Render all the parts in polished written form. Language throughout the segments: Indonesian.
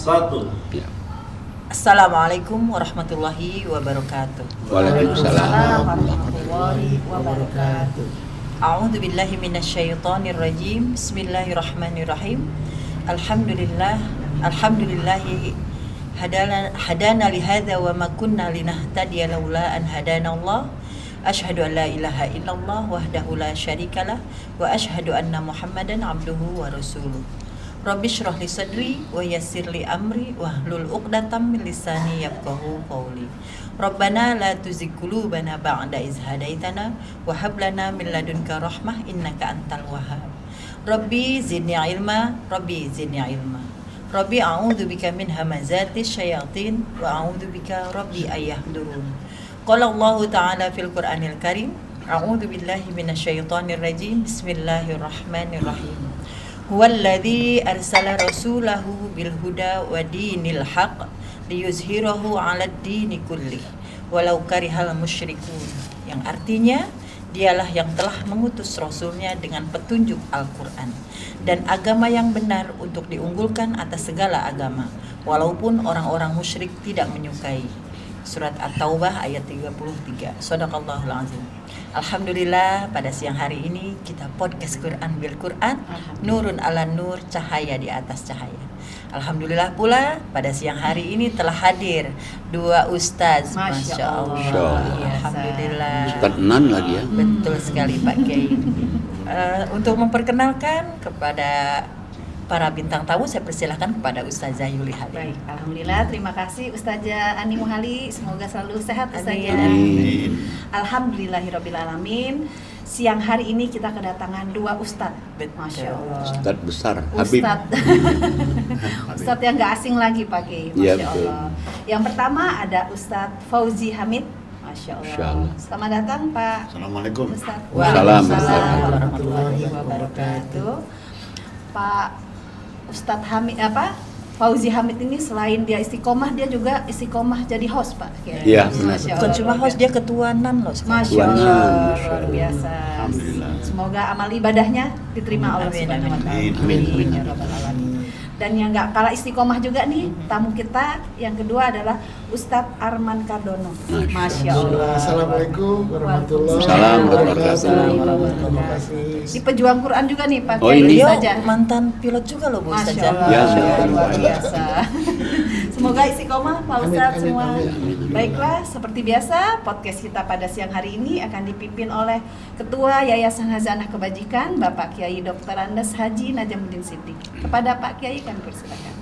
Satu. Ya. Assalamualaikum warahmatullahi wabarakatuh. Waalaikumsalam warahmatullahi wabarakatuh. A'udzu billahi minasyaitonir rajim. Bismillahirrahmanirrahim. Alhamdulillahi hadana li hadza wa ma kunna linahtadiya laula an hadanallah. Asyhadu an la ilaha illallah wahdahu la syarikalah wa asyhadu anna Muhammadan abduhu wa rasuluh. Rabbi shrah li sadri wa yassir li amri wahlul 'uqdatam min lisani yafqahu qawli. Rabbana la tuzigh qulubana ba'da idh hadaitana wa hab lana min ladunka rahmah innaka antal wahhab. Rabbi zidni ilma, Rabbi zidni ilma. Rabbi a'udzu bika min hamazatis syayatin wa a'udzu bika Rabbi ayahdurun. Qala Allah Ta'ala fil Qur'anil Karim, a'udzu billahi minasyaitonir rajim. Bismillahirrahmanirrahim. Huwallazi arsala rasulahu bil huda wa dinil haq liyuzhirahu 'alad dini kullih walau karihal musyrikun. Yang artinya, dialah yang telah mengutus rasulnya dengan petunjuk Al-Quran dan agama yang benar untuk diunggulkan atas segala agama walaupun orang-orang musyrik tidak menyukai. Surat At-Taubah ayat 33. Shadaqallahul azim. Alhamdulillah, pada siang hari ini kita podcast Quran bil Quran, nurun ala nur, cahaya di atas cahaya. Alhamdulillah pula pada siang hari ini telah hadir dua ustaz. Masya Allah. Alhamdulillah. Ustaz Nan lagi ya. Betul sekali Pak Kiai. Untuk memperkenalkan kepada para bintang tamu, saya persilahkan kepada Ustazah Yuli Halim. Baik, alhamdulillah, terima kasih Ustazah Ani Muhali, semoga selalu sehat Ustazah. Amin. Alhamdulillahirabbil alamin. Siang hari ini kita kedatangan dua ustadz. Masya Allah. Ustaz besar, Habib. Ustadz yang gak asing lagi Pak Kiai. Masya Ya, betul. Allah. Yang pertama ada Ustadz Fauzi Hamid. Masya Allah. Masya Allah. Selamat datang Pak Assalamualaikum. Ustadz. Waalaikumsalam warahmatullahi wabarakatuh. Pak Ustadz Hamid Fauzi Hamid ini selain dia istiqomah, dia juga istiqomah jadi host Pak. Iya, benar. Masya Bukan Allah. cuma host, dia ketuanan loh sekarang. Masya Tuanan, Allah, Masya luar Allah. biasa. Alhamdulillah. Semoga amal ibadahnya diterima Allah Amin, Subhanahu wa taala. amin, amin. Ya Rabbal alamin. Dan yang nggak kalah istiqomah juga nih tamu kita yang kedua adalah Ustadz Arman Kardono. Masya Allah. Assalamualaikum warahmatullahi Waalaikumsalam wabarakatuh. Terima kasih. Di pejuang Quran juga nih Pak. Oh, Kiai ini? Beliau saja. mantan pilot juga loh Bu Masya Ustazah. Allah, Ya, luar biasa. Semoga istiqomah Pak Amin, Ustadz amin, semua. amin, amin. Baiklah, seperti biasa podcast kita pada siang hari ini akan dipimpin oleh Ketua Yayasan Hazanah Kebajikan Bapak Kiai Dr. Andes Haji Najamuddin Siddiq. Kepada Pak Kiai kami persilakan.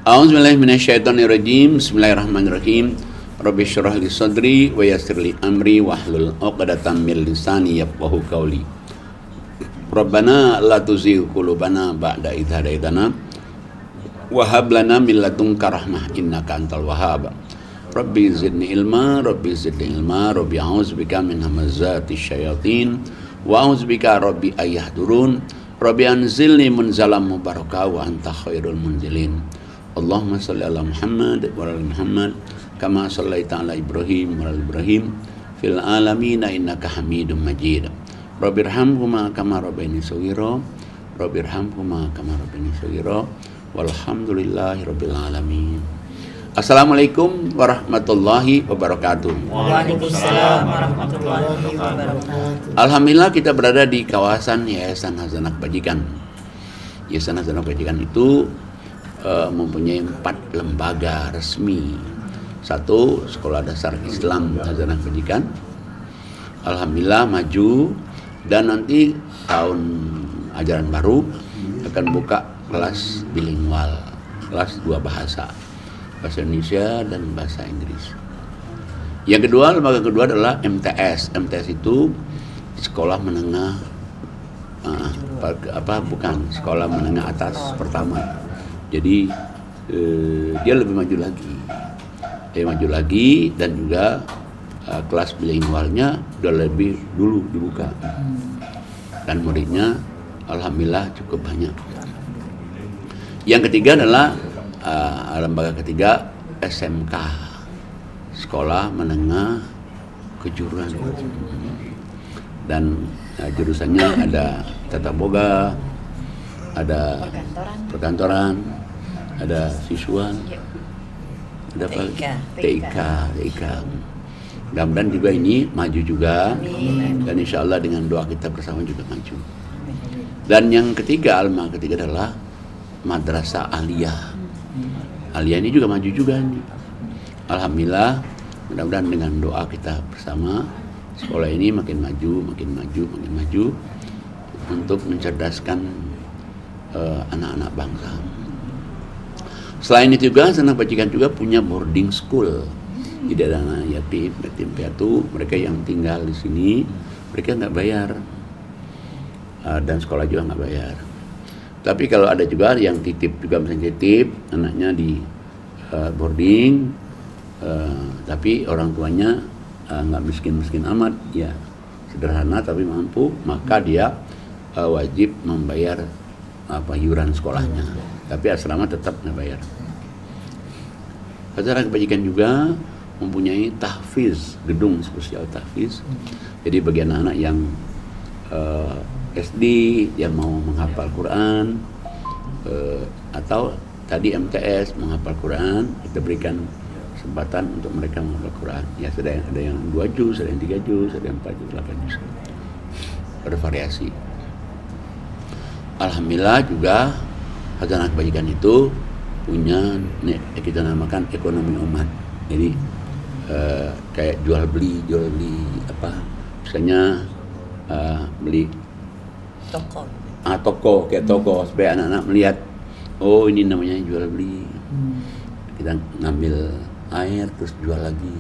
A'udzubillahiminasyaitonirrajim. Bismillahirrahmanirrahim. Rabbi shrah li sadri wa yassir li amri wahlul 'uqdatam min lisani yafqahu qawli. Rabbana la tuzigh qulubana ba'da idh hadaitana wa hab lana min ladunka rahmah innaka antal wahhab. Rabbi zidni ilma, Rabbi zidni ilma, Rabbi a'udzubika min hamazatis syayatin wa a'udzubika Rabbi ayahdurun. Rabbi anzilni munzalam mubarakah wa anta khairul munzilin. Allahumma salli ala Muhammad wa ala Muhammad kama sallaita ala Ibrahim wa ala Ibrahim fil alamin innaka Hamidum Majid. Rabbirhamhuma kama rabbayani shaghira, Rabbirhamhuma kama rabbayani shaghira. Walhamdulillahi rabbil alamin. Assalamualaikum warahmatullahi wabarakatuh. Waalaikumsalam warahmatullahi wabarakatuh. Alhamdulillah kita berada di kawasan Yayasan Hazanah Kebajikan. Yayasan Hazanah Kebajikan itu mempunyai 4 lembaga resmi. 1, Sekolah Dasar Islam Hazanah Kebajikan. Alhamdulillah maju, dan nanti tahun ajaran baru akan buka kelas bilingual, kelas 2 bahasa Indonesia dan bahasa Inggris. Yang kedua, lembaga kedua adalah MTS. MTS itu sekolah menengah sekolah menengah atas pertama. Jadi dia lebih maju lagi, dan juga kelas bilingualnya udah lebih dulu dibuka, dan muridnya alhamdulillah cukup banyak. Yang ketiga adalah lembaga ketiga SMK, Sekolah Menengah Kejuruan, dan jurusannya ada tata boga, ada perkantoran, ada siswa, ada apa? TIK. Mudah-mudahan juga ini maju juga, dan insya Allah dengan doa kita bersama juga maju. Dan yang ketiga, ketiga adalah madrasah aliyah. Aliyah ini juga maju juga nih. Alhamdulillah, mudah-mudahan dengan doa kita bersama sekolah ini makin maju untuk mencerdaskan anak-anak bangsa. Selain itu juga Sanak Bajikan juga punya boarding school di daerah yatim piatu. Mereka yang tinggal di sini mereka nggak bayar, dan sekolah juga nggak bayar. Tapi kalau ada juga yang titip juga, misalnya titip anaknya di boarding, tapi orang tuanya nggak miskin amat, ya sederhana tapi mampu, maka dia wajib membayar iuran sekolahnya. Tapi asrama tetap nggak bayar. Sanak Kebajikan juga mempunyai tahfiz, gedung spesial tahfiz. Jadi bagi anak-anak yang SD yang mau menghafal Quran, atau tadi MTS menghafal Quran, kita berikan kesempatan untuk mereka menghafal Quran. Ya, ada yang 2 juz, ada yang 3 juz, ada yang 4 juz, 8 juz. Bervariasi. Alhamdulillah juga Sanak Kebajikan itu punya kita namakan ekonomi umat. Jadi kayak jual beli apa? Misalnya beli toko supaya anak-anak melihat, oh ini namanya jual beli. Kita ngambil air terus jual lagi,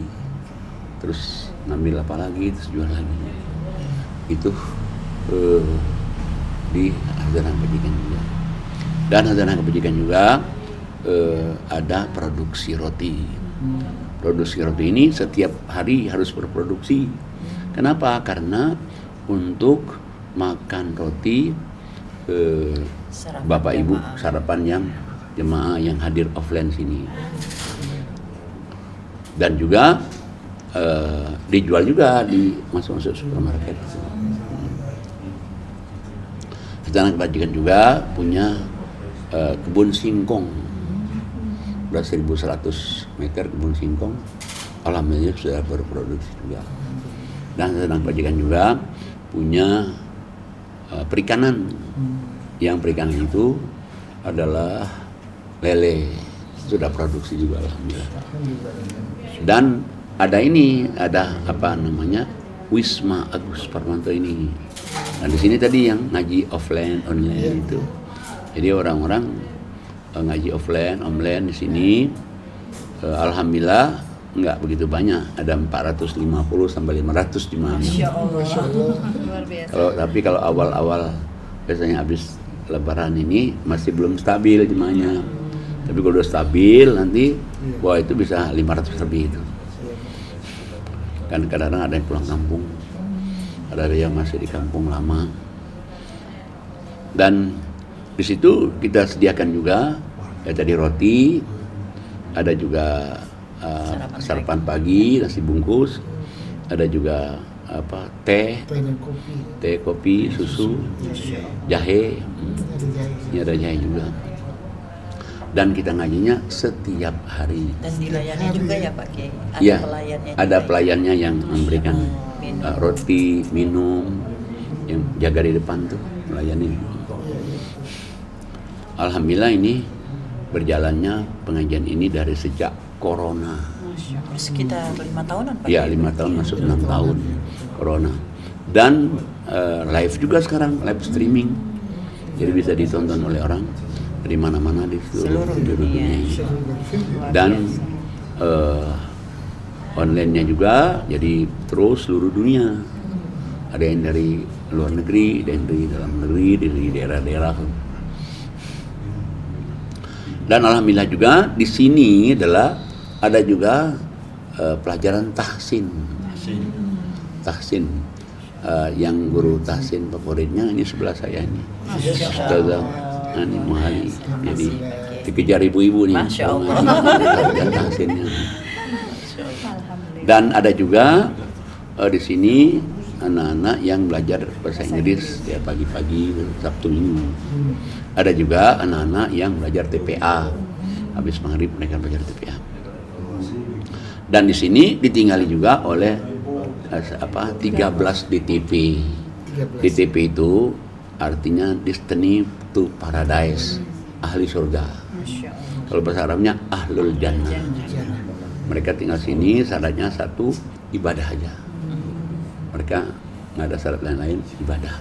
terus ngambil apa lagi terus jual lagi. Itu di Sanak Kebajikan juga. Dan Sanak Kebajikan juga ada produksi roti. Produksi roti ini setiap hari harus berproduksi. Kenapa? Karena untuk makan roti Bapak Ibu sarapan yang jemaah yang hadir offline sini, dan juga dijual juga di masuk supermarket. Sanak Kebajikan juga punya kebun singkong, udah 1.100 meter kebun singkong. Alhamdulillah sudah berproduksi juga. Dan Sanak Kebajikan juga punya perikanan. Yang perikanan itu adalah lele, sudah produksi juga alhamdulillah. Dan ada Wisma Agus Parmanto ini. Nah di sini tadi yang ngaji offline online itu. Jadi orang-orang ngaji offline online di sini alhamdulillah enggak begitu banyak, ada 450 sampai 500 jemaah. Masya Allah. Luar biasa. Tapi kalau awal-awal biasanya habis Lebaran ini masih belum stabil jemaahnya. Tapi kalau udah stabil nanti, wah itu bisa 500 lebih itu. Kan kadang-kadang ada yang pulang kampung, ada yang masih di kampung lama. Dan di situ kita sediakan juga ya tadi roti, ada juga sarapan pagi nasi bungkus, ada juga teh, kopi, susu, jahe, ini ada jahe juga. Dan kita ngajinya setiap hari. Dan dilayani juga ya Pak Kiai? Iya, pelayannya ada juga. pelayannya yang memberikan roti, minum, yang jaga di depan tuh melayani. Alhamdulillah ini berjalannya pengajian ini dari sejak Corona. Sekitar 5 tahunan Pak Ya, Kiai? 5 tahun masuk 6 tahun Corona. Dan live juga sekarang, live streaming. Jadi bisa ditonton oleh orang dari mana-mana di seluruh dunia ini. Dan online-nya juga jadi terus seluruh dunia. Ada yang dari luar negeri, ada yang dari dalam negeri, dari daerah-daerah. Dan alhamdulillah juga di sini ada juga pelajaran tahsin. Yang guru tahsin favoritnya ini sebelah saya ini, Ustazah Ani Muhali. Jadi dikejar ibu-ibu nih. Masya Allah. Pelajaran tahsinnya. Dan ada juga di sini anak-anak yang belajar bahasa Inggris ya pagi-pagi Sabtu Minggu. Ada juga anak-anak yang belajar TPA. habis maghrib mereka belajar TPA. Dan di sini ditinggali juga oleh 13 DTP. 13. DTP itu artinya Destiny to Paradise, ahli surga. Masya Allah. Kalau bahasa Arabnya ahlul jannah. Jangan. Mereka tinggal sini, syaratnya satu, ibadah aja. Mereka nggak ada syarat lain-lain, ibadah.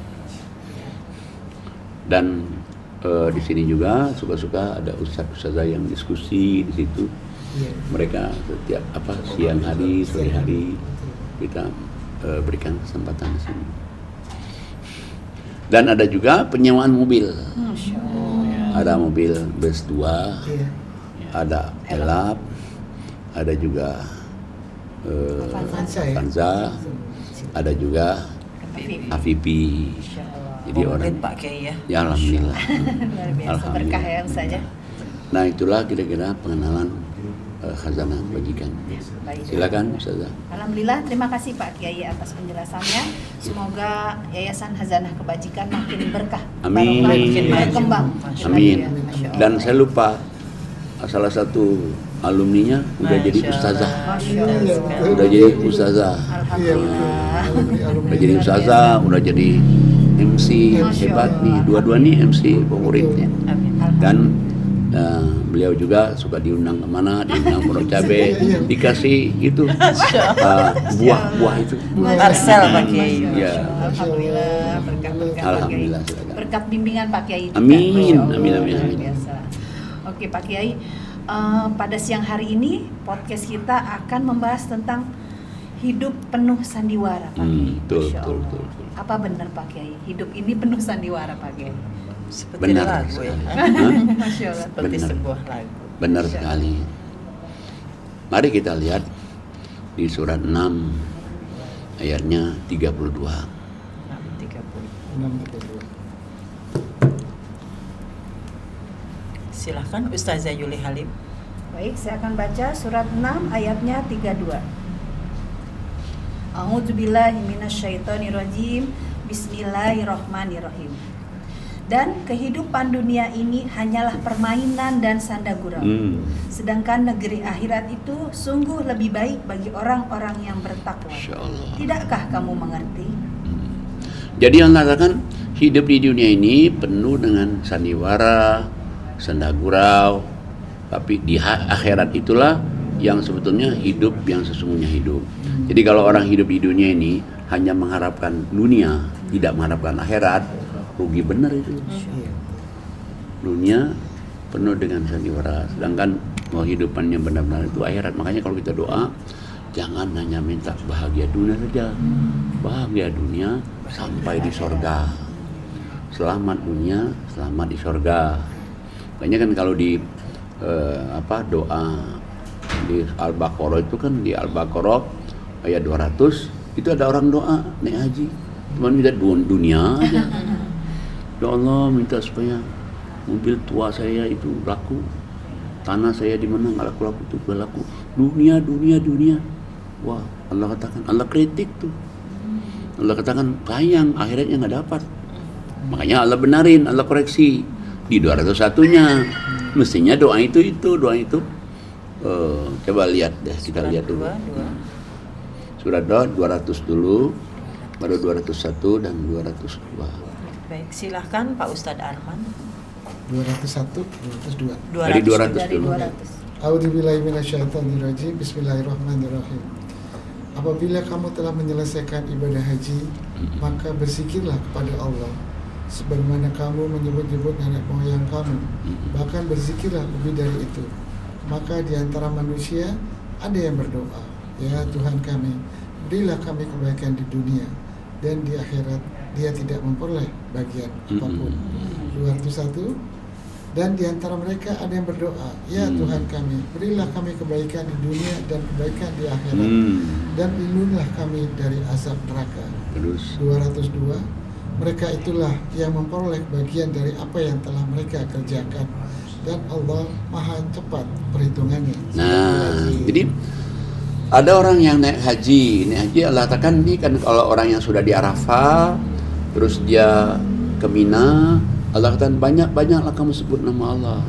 Dan di sini juga suka-suka ada ustaz-ustazah yang diskusi di situ. Iya. Mereka setiap siang hari, sore hari kita berikan kesempatan di sini. Dan ada juga penyewaan mobil. Masya Allah. Ada mobil bus 2, Iya. ada elap, ada juga Avanza ya. Avanza, ada juga Afipi. Masya Allah. Jadi orang, Komplit Pak Kiai ya. ya alhamdulillah. Luar biasa, berkah ya saja. Nah itulah kira-kira pengenalan khazanah kebajikan. Baik. Silakan Ustazah. Alhamdulillah, terima kasih Pak Kiai atas penjelasannya. Semoga Yayasan Khazanah Kebajikan makin berkah, Amin. barokah, makin berkembang. Amin. Masya Allah. Dan saya lupa salah satu alumninya udah jadi ustazah. Masya Allah. Udah jadi ustazah. Iya, Alhamdulillah. alumni. Udah jadi ustazah, udah jadi MC Masya hebat Allah. nih. Dua-dua nih MC favoritnya. Amin. Dan beliau juga suka diundang kemana, diundang Pondok Cabe, dikasih itu buah-buah itu. Marcel Pak Kiai. Ya. Alhamdulillah, berkat-berkat Pak Alhamdulillah, Kiai. silakan. Berkat bimbingan Pak Kiai juga. Amin, Masya Allah, amin, amin, luar amin. biasa. Oke Pak Kiai, pada siang hari ini podcast kita akan membahas tentang hidup penuh sandiwara Pak Kiai. Betul, Masya betul, Allah. betul, betul. Apa benar Pak Kiai? Hidup ini penuh sandiwara Pak Kiai. Seperti Benar lagu ya. sekali. Masya Allah. Seperti Benar. sebuah lagu. Benar sekali. Mari kita lihat di surat 6 ayatnya 32. 6:30. 6:32. Silahkan Ustazah Yuli Halim. Baik, saya akan baca surat 6 ayatnya 32. A'udzubillahi minasyaitonirrajim. Bismillahirrahmanirrahim. Dan kehidupan dunia ini hanyalah permainan dan sanda gurau. Sedangkan negeri akhirat itu sungguh lebih baik bagi orang-orang yang bertakwa. Masya Allah. Tidakkah kamu mengerti? Jadi yang katakan hidup di dunia ini penuh dengan sandiwara, sanda gurau, tapi di akhirat itulah yang sebetulnya hidup yang sesungguhnya hidup. Jadi kalau orang hidup di dunia ini hanya mengharapkan dunia, tidak mengharapkan akhirat, rugi benar itu. Iya. Dunia penuh dengan sandiwara, sedangkan kehidupannya benar-benar itu akhirat. Makanya kalau kita doa, jangan hanya minta bahagia dunia saja. Bahagia dunia sampai di sorga. Selamat dunia, selamat di sorga. Makanya kan kalau di doa di Al-Baqarah itu kan, di Al-Baqarah ayat 200 itu ada orang doa naik haji, cuma minta dunia aja. Ya Allah, minta supaya mobil tua saya itu laku, tanah saya di mana nggak laku itu gak laku. Dunia. Wah, Allah katakan, Allah kritik tuh. Allah katakan sayang akhiratnya nggak dapat. Makanya Allah benarin, Allah koreksi di 201-nya. Mestinya doa itu. Coba lihat deh, kita lihat dulu. Surat 200 dulu, baru 201 dan 202. Baik, silahkan Pak Ustadz Arman. 201, 202. Dari 200 Dari dulu. 200. A'udzubillahi minasyaitonirrajim. Bismillahirrahmanirrahim. Apabila kamu telah menyelesaikan ibadah haji, maka berzikirlah kepada Allah sebagaimana kamu menyebut-nyebut nenek moyang kamu. Bahkan berzikirlah lebih dari itu. Maka di antara manusia ada yang berdoa, ya Tuhan kami, berilah kami kebaikan di dunia dan di akhirat dia tidak memperoleh bagian apapun. 201. Dan di antara mereka ada yang berdoa, ya Tuhan kami, berilah kami kebaikan di dunia dan kebaikan di akhirat, dan lindungilah kami dari azab neraka. Terus 202. Mereka itulah yang memperoleh bagian dari apa yang telah mereka kerjakan, dan Allah maha cepat perhitungannya. nah, jadi ada orang yang naik haji Allah katakan ini kan, kalau orang yang sudah di Arafah terus dia ke Mina, Allah katakan banyak-banyaklah kamu sebut nama Allah.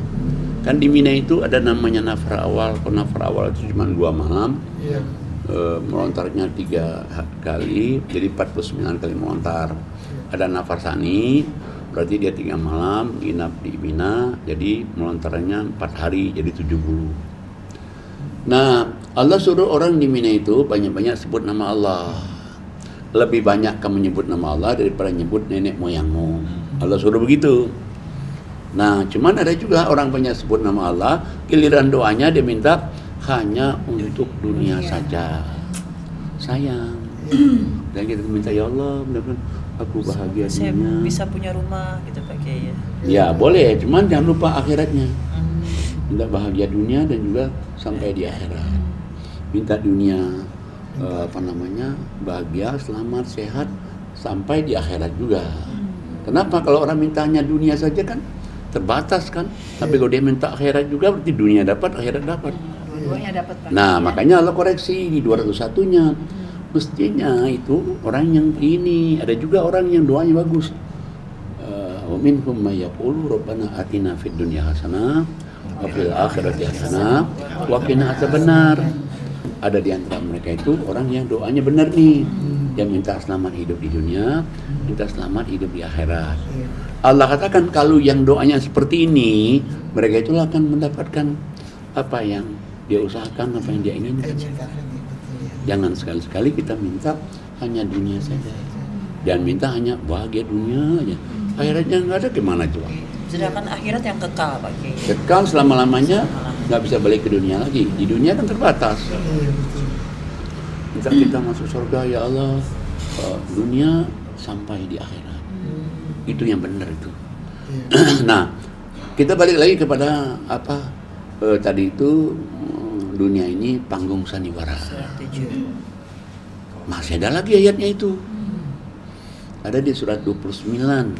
Kan di Mina itu ada namanya nafar awal. Kalau nafar awal itu cuma 2 malam. Iya. Melontarnya 3 kali, jadi 49 kali melontar. Ada nafar sani, berarti dia 3 malam nginap di Mina, jadi melontarnya 4 hari, jadi 70. Nah, Allah suruh orang di Mina itu banyak-banyak sebut nama Allah. Lebih banyak kamu nyebut nama Allah daripada nyebut nenek moyangmu. Allah suruh begitu. Nah, cuman ada juga orang banyak sebut nama Allah, giliran doanya dia minta hanya untuk dunia saja. Sayang. Dan kita minta, ya Allah, mudah-mudahan aku bahagia Saya dunia. bisa punya rumah gitu Pak Kiai ya. Ya boleh, cuman jangan lupa akhiratnya. Minta bahagia dunia dan juga sampai di akhirat. Minta dunia bahagia, selamat, sehat sampai di akhirat juga. Kenapa? Kalau orang mintanya dunia saja kan terbatas kan. Tapi kalau dia minta akhirat juga berarti dunia dapat, akhirat dapat. Dua-duanya dapat Pak. Nah, Ya. makanya Allah koreksi di 201-nya. Mestinya itu orang yang ini, ada juga orang yang doanya bagus. Wa minhum may yaqulu rabbana atina fid dunya hasanah wa fil akhirati hasanah wa qina adzabannar. Ada di antara mereka itu orang yang doanya benar nih. Yang minta selamat hidup di dunia, minta selamat hidup di akhirat. Allah katakan kalau yang doanya seperti ini, mereka itulah akan mendapatkan apa yang dia usahakan, apa yang dia inginkan. Jangan sekali-sekali kita minta hanya dunia saja. Jangan minta hanya bahagia dunia aja. Akhiratnya nggak ada, gimana coba? Sedangkan akhirat yang kekal Pak Kiai. Kekal selama-lamanya, nggak bisa balik ke dunia lagi. Di dunia kan terbatas. Minta kita masuk surga, ya Allah, dunia sampai di akhirat. Itu yang benar itu. Nah, kita balik lagi kepada apa tadi itu, dunia ini panggung sandiwara. Surat 7. Masih ada lagi ayatnya itu. Ada di surat 29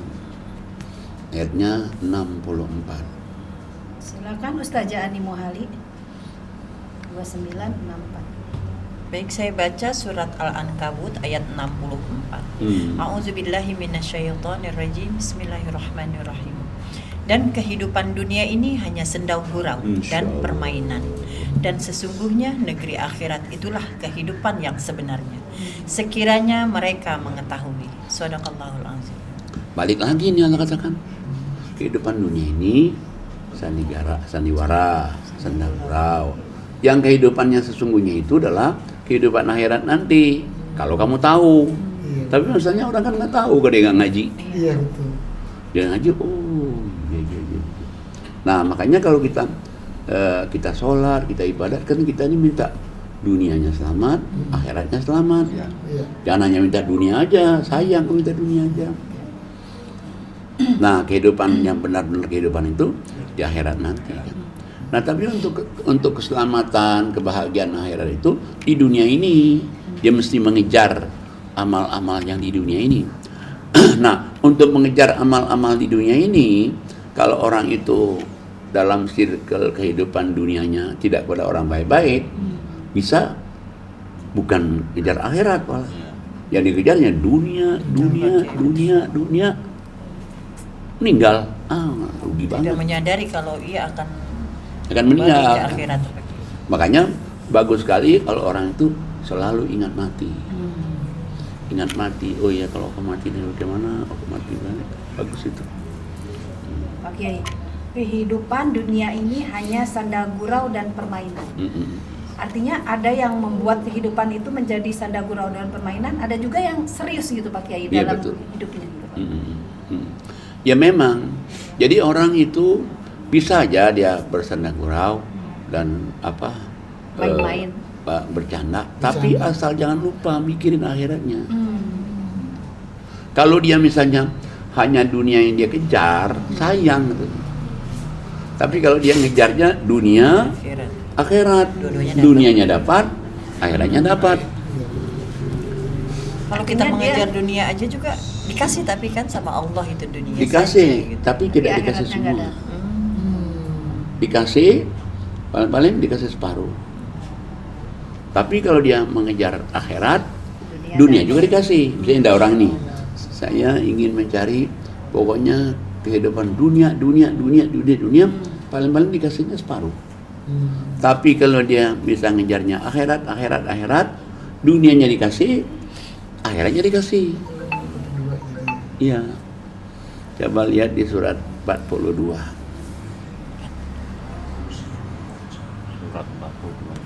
ayatnya 64. Silakan Ustazah Ani Mohali. 2964. Baik, saya baca surat Al-Ankabut ayat 64. A'udzubillahi minasyaitonirrajim. Bismillahirrahmanirrahim. Dan kehidupan dunia ini hanya sendau gurau dan permainan. Dan sesungguhnya negeri akhirat itulah kehidupan yang sebenarnya. Sekiranya mereka mengetahui. Shadaqallahul azim. Balik lagi nih Allah katakan, kehidupan dunia ini sandiwara, sendau gurau. Yang kehidupannya sesungguhnya itu adalah kehidupan akhirat nanti. Kalau kamu tahu. Tapi misalnya orang kan nggak tahu kalau dia nggak ngaji. Iya betul. Dia ngaji, iya. Nah makanya kalau kita sholat, kita ibadat, kan kita ini minta dunianya selamat, akhiratnya selamat. Iya. Jangan hanya minta dunia aja, sayang aku minta dunia aja. Nah kehidupan yang benar-benar kehidupan itu di akhirat nanti. Nah tapi untuk keselamatan, kebahagiaan akhirat itu di dunia ini dia mesti mengejar amal-amal yang di dunia ini. Nah untuk mengejar amal-amal di dunia ini, kalau orang itu dalam circle kehidupan dunianya tidak pada orang baik-baik, bisa bukan kejar akhirat malah. Yang dikejarnya dunia, meninggal. Rugi banget. Tidak menyadari kalau ia akan Meninggal. balik ke akhirat. Makanya bagus sekali kalau orang itu selalu ingat mati. Ingat mati. Oh ya, kalau aku mati ini bagaimana? Aku mati balik. Bagus itu. Pak Kiai, kehidupan dunia ini hanya sandal gurau dan permainan. Artinya ada yang membuat kehidupan itu menjadi sandal gurau dan permainan, ada juga yang serius gitu Pak Kiai Iya, dalam betul. hidupnya. Gitu, Pak. Ya memang. Jadi orang itu bisa aja dia bersandar gurau dan Main-main. Bercanda. Tapi asal jangan lupa mikirin akhiratnya. Kalau dia misalnya hanya dunia yang dia kejar, sayang gitu. Tapi kalau dia ngejarnya dunia, akhirat, dunianya dapat, akhiratnya dapat. Kalau kita Artinya mengejar dunia aja juga dikasih, tapi kan sama Allah itu dunia Dikasih, saja, gitu. tapi tidak Tapi dikasih akhiratnya nggak semua. ada. Dikasih, paling dikasih separuh. Tapi kalau dia mengejar akhirat, dunia juga dikasih. Misalnya ada orang nih, saya ingin mencari pokoknya kehidupan dunia. paling-paling dikasihnya separuh. Tapi kalau dia bisa ngejarnya akhirat, dunianya dikasih, akhiratnya dikasih. Berdua jadi. Iya. Coba lihat di surat 42. Surat 42.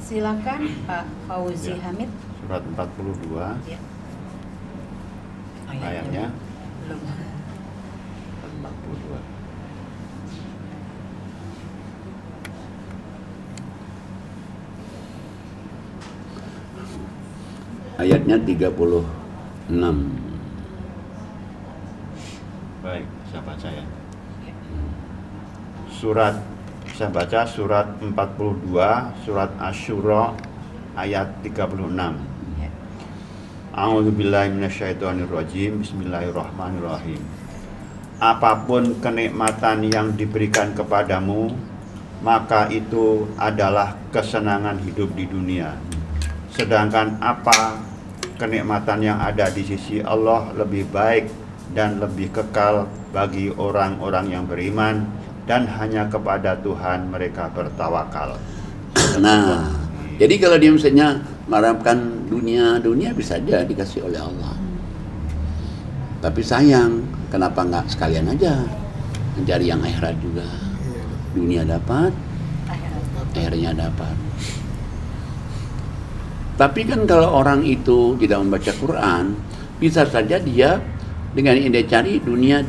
Silakan Pak Fauzi Ya. Hamid. Surat 42 Ya. ayatnya belum. 42. Ayatnya 36. Baik, saya baca ya. Saya baca surat 42, surat Asy-Syura ayat 36. Ya. A'udzubillahi minasyaitonirrajim. Bismillahirrahmanirrahim. Apapun kenikmatan yang diberikan kepadamu, maka itu adalah kesenangan hidup di dunia. Sedangkan apa kenikmatan yang ada di sisi Allah lebih baik dan lebih kekal bagi orang-orang yang beriman, dan hanya kepada Tuhan mereka bertawakal. Nah, jadi kalau dia misalnya mengharapkan dunia bisa aja dikasih oleh Allah. Tapi sayang, kenapa nggak sekalian aja mencari yang akhirat juga? Iya. Dunia dapat, Akhirat. akhirnya dapat. Tapi kan kalau orang itu tidak membaca Quran, bisa saja dia dengan yang dia cari dunia,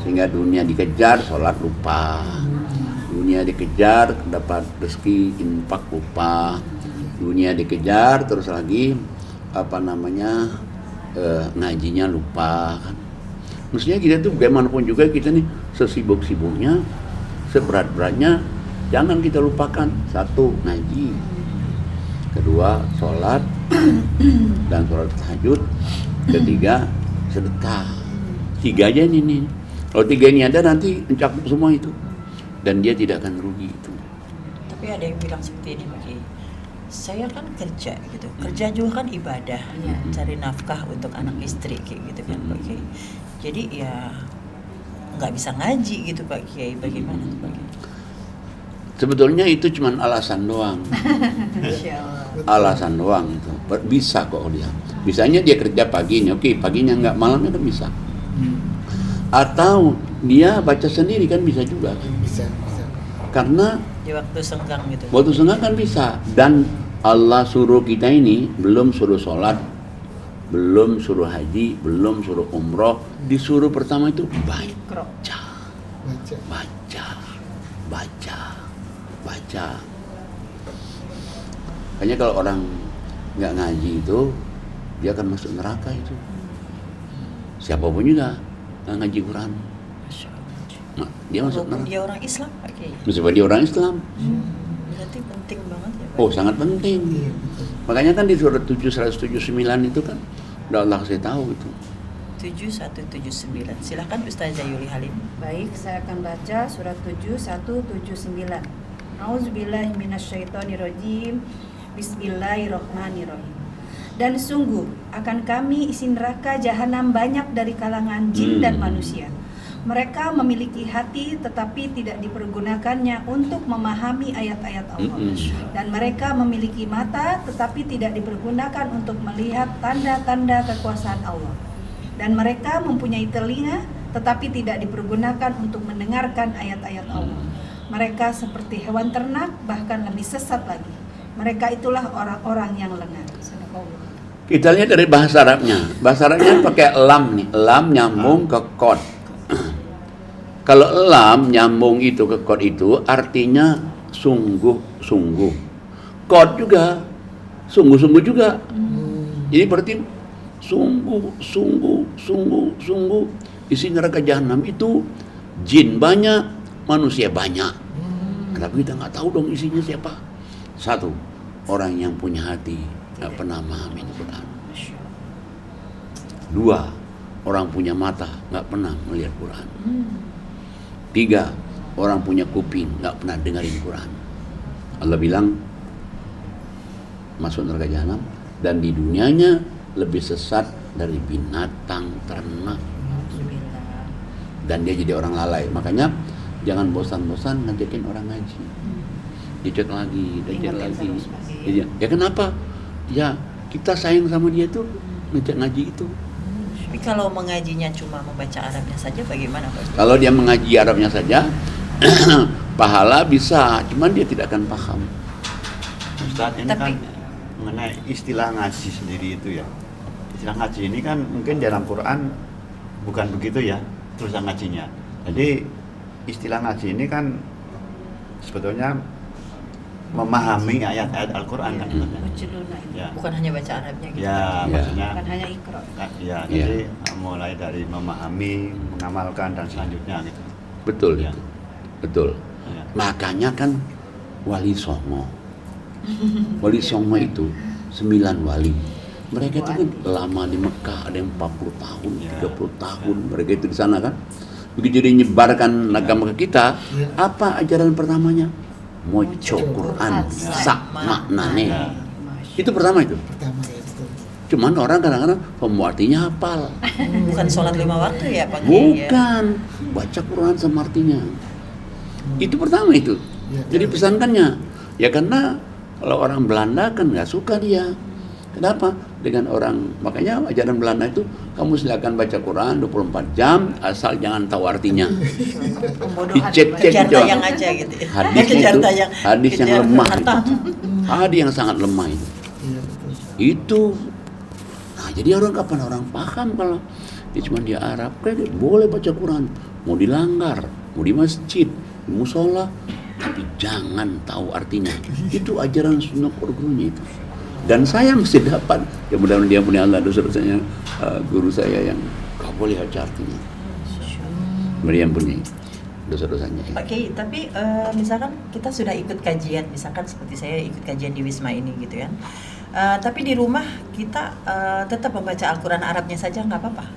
sehingga dunia dikejar, sholat lupa. Dunia dikejar, dapat rezeki, infak lupa. Dunia dikejar, terus lagi ngajinya lupa kan. Mestinya kita tuh bagaimanapun juga kita nih sesibuk-sibuknya, seberat-beratnya, jangan kita lupakan satu ngaji, kedua sholat dan sholat tahajud, ketiga sedekah. Tiga aja ini. Kalau tiga ini ada nanti mencakup semua itu dan dia tidak akan rugi itu. Tapi ada yang bilang seperti ini, Pak Kiai. Saya kan kerja gitu. Kerja juga kan ibadah, Iya. cari nafkah untuk anak istri kayak gitu kan, Pak Kiai. Jadi ya nggak bisa ngaji gitu, Pak Kiai. Bagaimana tuh, Pak Kiai? Sebetulnya itu cuma alasan doang. Masya Allah. Alasan doang itu. Bisa kok dia. Bisanya dia kerja paginya, oke, paginya nggak, malamnya udah bisa. Atau dia baca sendiri kan bisa juga. Bisa. Karena Di waktu senggang gitu. waktu senggang kan bisa. Dan Allah suruh kita ini belum suruh sholat, belum suruh haji, belum suruh umroh. Disuruh pertama itu Ikro. baca. Hanya kalau orang nggak ngaji itu dia akan masuk neraka itu. Siapapun juga nggak ngaji Quran, Masya Allah. dia masuk Walaupun neraka. dia orang Islam, Pak Kiai. Meskipun dia orang Islam. Berarti penting banget ya, Pak. Oh, sangat penting. Iya, betul. Makanya kan di surat 179 itu kan udah Allah kasih tahu itu. 7179. Silahkan Ustazah Yuli Halim. Baik, saya akan baca surat 7179. Auzubillahi minasyaitonirrajim. Bismillahirrahmanirrahim. Dan sungguh akan kami isi neraka jahanam banyak dari kalangan jin dan manusia. Mereka memiliki hati tetapi tidak dipergunakannya untuk memahami ayat-ayat Allah. Dan mereka memiliki mata tetapi tidak dipergunakan untuk melihat tanda-tanda kekuasaan Allah. Dan mereka mempunyai telinga tetapi tidak dipergunakan untuk mendengarkan ayat-ayat Allah. Mereka seperti hewan ternak, bahkan lebih sesat lagi. Mereka itulah orang-orang yang lengah. Sadaqallah. Kita lihat dari bahasa Arabnya. Bahasa Arabnya pakai lam nih. Lam nyambung ke kod. Kalau lam nyambung itu ke kod itu artinya sungguh-sungguh. Kod juga sungguh-sungguh juga. Jadi berarti sungguh isi neraka jahanam itu jin banyak, manusia banyak. Tapi kita nggak tahu dong isinya siapa. Satu, orang yang punya hati nggak pernah memahami Quran. Masya Allah. Dua, orang punya mata nggak pernah melihat Quran. Tiga, orang punya kuping nggak pernah dengerin Quran. Allah bilang masuk neraka jahanam dan di dunianya lebih sesat dari binatang ternak. Alhamdulillah. dan dia jadi orang lalai. Makanya jangan bosan-bosan ngajakin orang ngaji. Dicek lagi, dicek Ingatkan lagi. terus, Pak. Iya. Ya kenapa? Ya kita sayang sama dia tuh ngajak ngaji itu. Tapi kalau mengajinya cuma membaca Arabnya saja bagaimana Pak Ustaz? Kalau dia mengaji Arabnya saja, pahala bisa, cuman dia tidak akan paham. Ustaz, ini Tapi- kan mengenai istilah ngaji sendiri itu ya. Istilah ngaji ini kan mungkin dalam Quran bukan begitu ya tulisan ngajinya. Jadi istilah ngaji ini kan sebetulnya memahami ayat-ayat Al-Quran kan sebenarnya. Mujluna ini. Ya, Bukan hanya baca Arabnya gitu. ya, Ya. maksudnya Bukan hanya ikro. ya, jadi mulai dari memahami, mengamalkan dan selanjutnya gitu. Betul Ya. itu. Betul. Ya. Makanya kan Wali Songo. Wali Songo itu 9 wali. Mereka itu kan lama di Mekah, ada yang 40 tahun, Ya. 30 tahun. Mereka itu di sana kan. Begitu dia nyebarkan agama ke kita, Ya. apa ajaran pertamanya? Moco Quran, sak Ya. maknane. Masya Itu pertama itu. Pertama ya betul. Cuman orang kadang-kadang pembawa artinya hafal. Bukan sholat 5 waktu ya Pak? Bukan, baca Quran sama artinya. Itu pertama itu. Ya. Jadi pesankannya, ya karena kalau orang Belanda kan nggak suka dia. Kenapa? Dengan orang, makanya ajaran Belanda itu kamu silakan baca Quran 24 jam asal jangan tahu artinya. Pembodohan. Dicek-cek Kejar itu. tayang aja gitu ya. Hadis Kejar itu, tayang. hadis yang Kejar lemah itu. hatam. Hadis yang sangat lemah itu. Iya betul. Itu. Nah, jadi orang kapan orang paham kalau dia cuma di Arab, kan dia boleh baca Quran, mau dilanggar, mau di masjid, di musola, tapi jangan tahu artinya. Itu ajaran sunnah gurunya itu. Dan saya mesti dapat, ya mudah-mudahan dia punya Allah dosa-dosanya guru saya yang gak boleh baca artinya. Meriam punya dosa-dosanya. Pak Kiai, tapi misalkan kita sudah ikut kajian, misalkan seperti saya ikut kajian di Wisma ini gitu kan. Tapi di rumah kita tetap membaca Al-Quran Arabnya saja nggak apa-apa?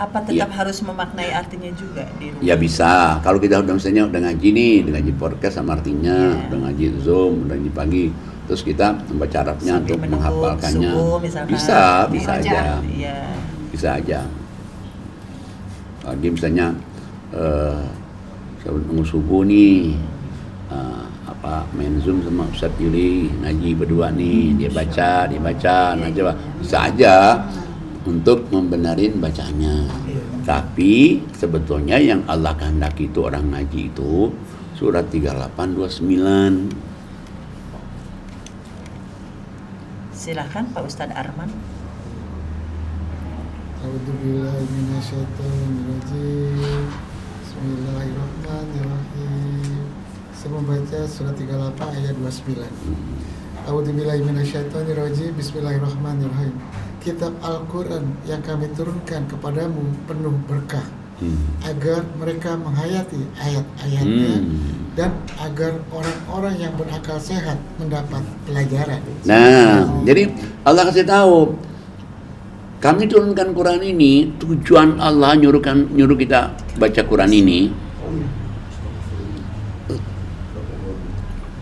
Apa tetap harus memaknai artinya juga di rumah? Ya bisa. Kalau kita udah misalnya udah ngaji nih, udah ngaji podcast sama artinya, Iya. udah ngaji Zoom, udah ngaji pagi, terus kita membaca Arabnya Sambil untuk menunggu menghafalkannya. subuh misalkan. Bisa, bisa Baca. aja. Iya. Bisa aja. Lagi misalnya saya nunggu subuh nih, main Zoom sama Ustadz Yuli ngaji berdua nih, dia baca, nah coba bisa aja untuk membenarin bacanya. Tapi sebetulnya yang Allah kehendaki itu orang ngaji itu surat 3829. Silahkan Pak Ustadz Arman. A'udzubillahi minasyaitonirrajim. Bismillahirrahmanirrahim. Saya membaca surat 38 ayat 29. A'udzubillahi minasyaitonirrajim. Bismillahirrahmanirrahim. Kitab Al-Quran yang kami turunkan kepadamu penuh berkah agar mereka menghayati ayat-ayatnya dan agar orang-orang yang berakal sehat mendapat pelajaran. Nah, jadi Allah kasih tahu, kami turunkan Quran ini, tujuan Allah nyuruh kita baca Quran ini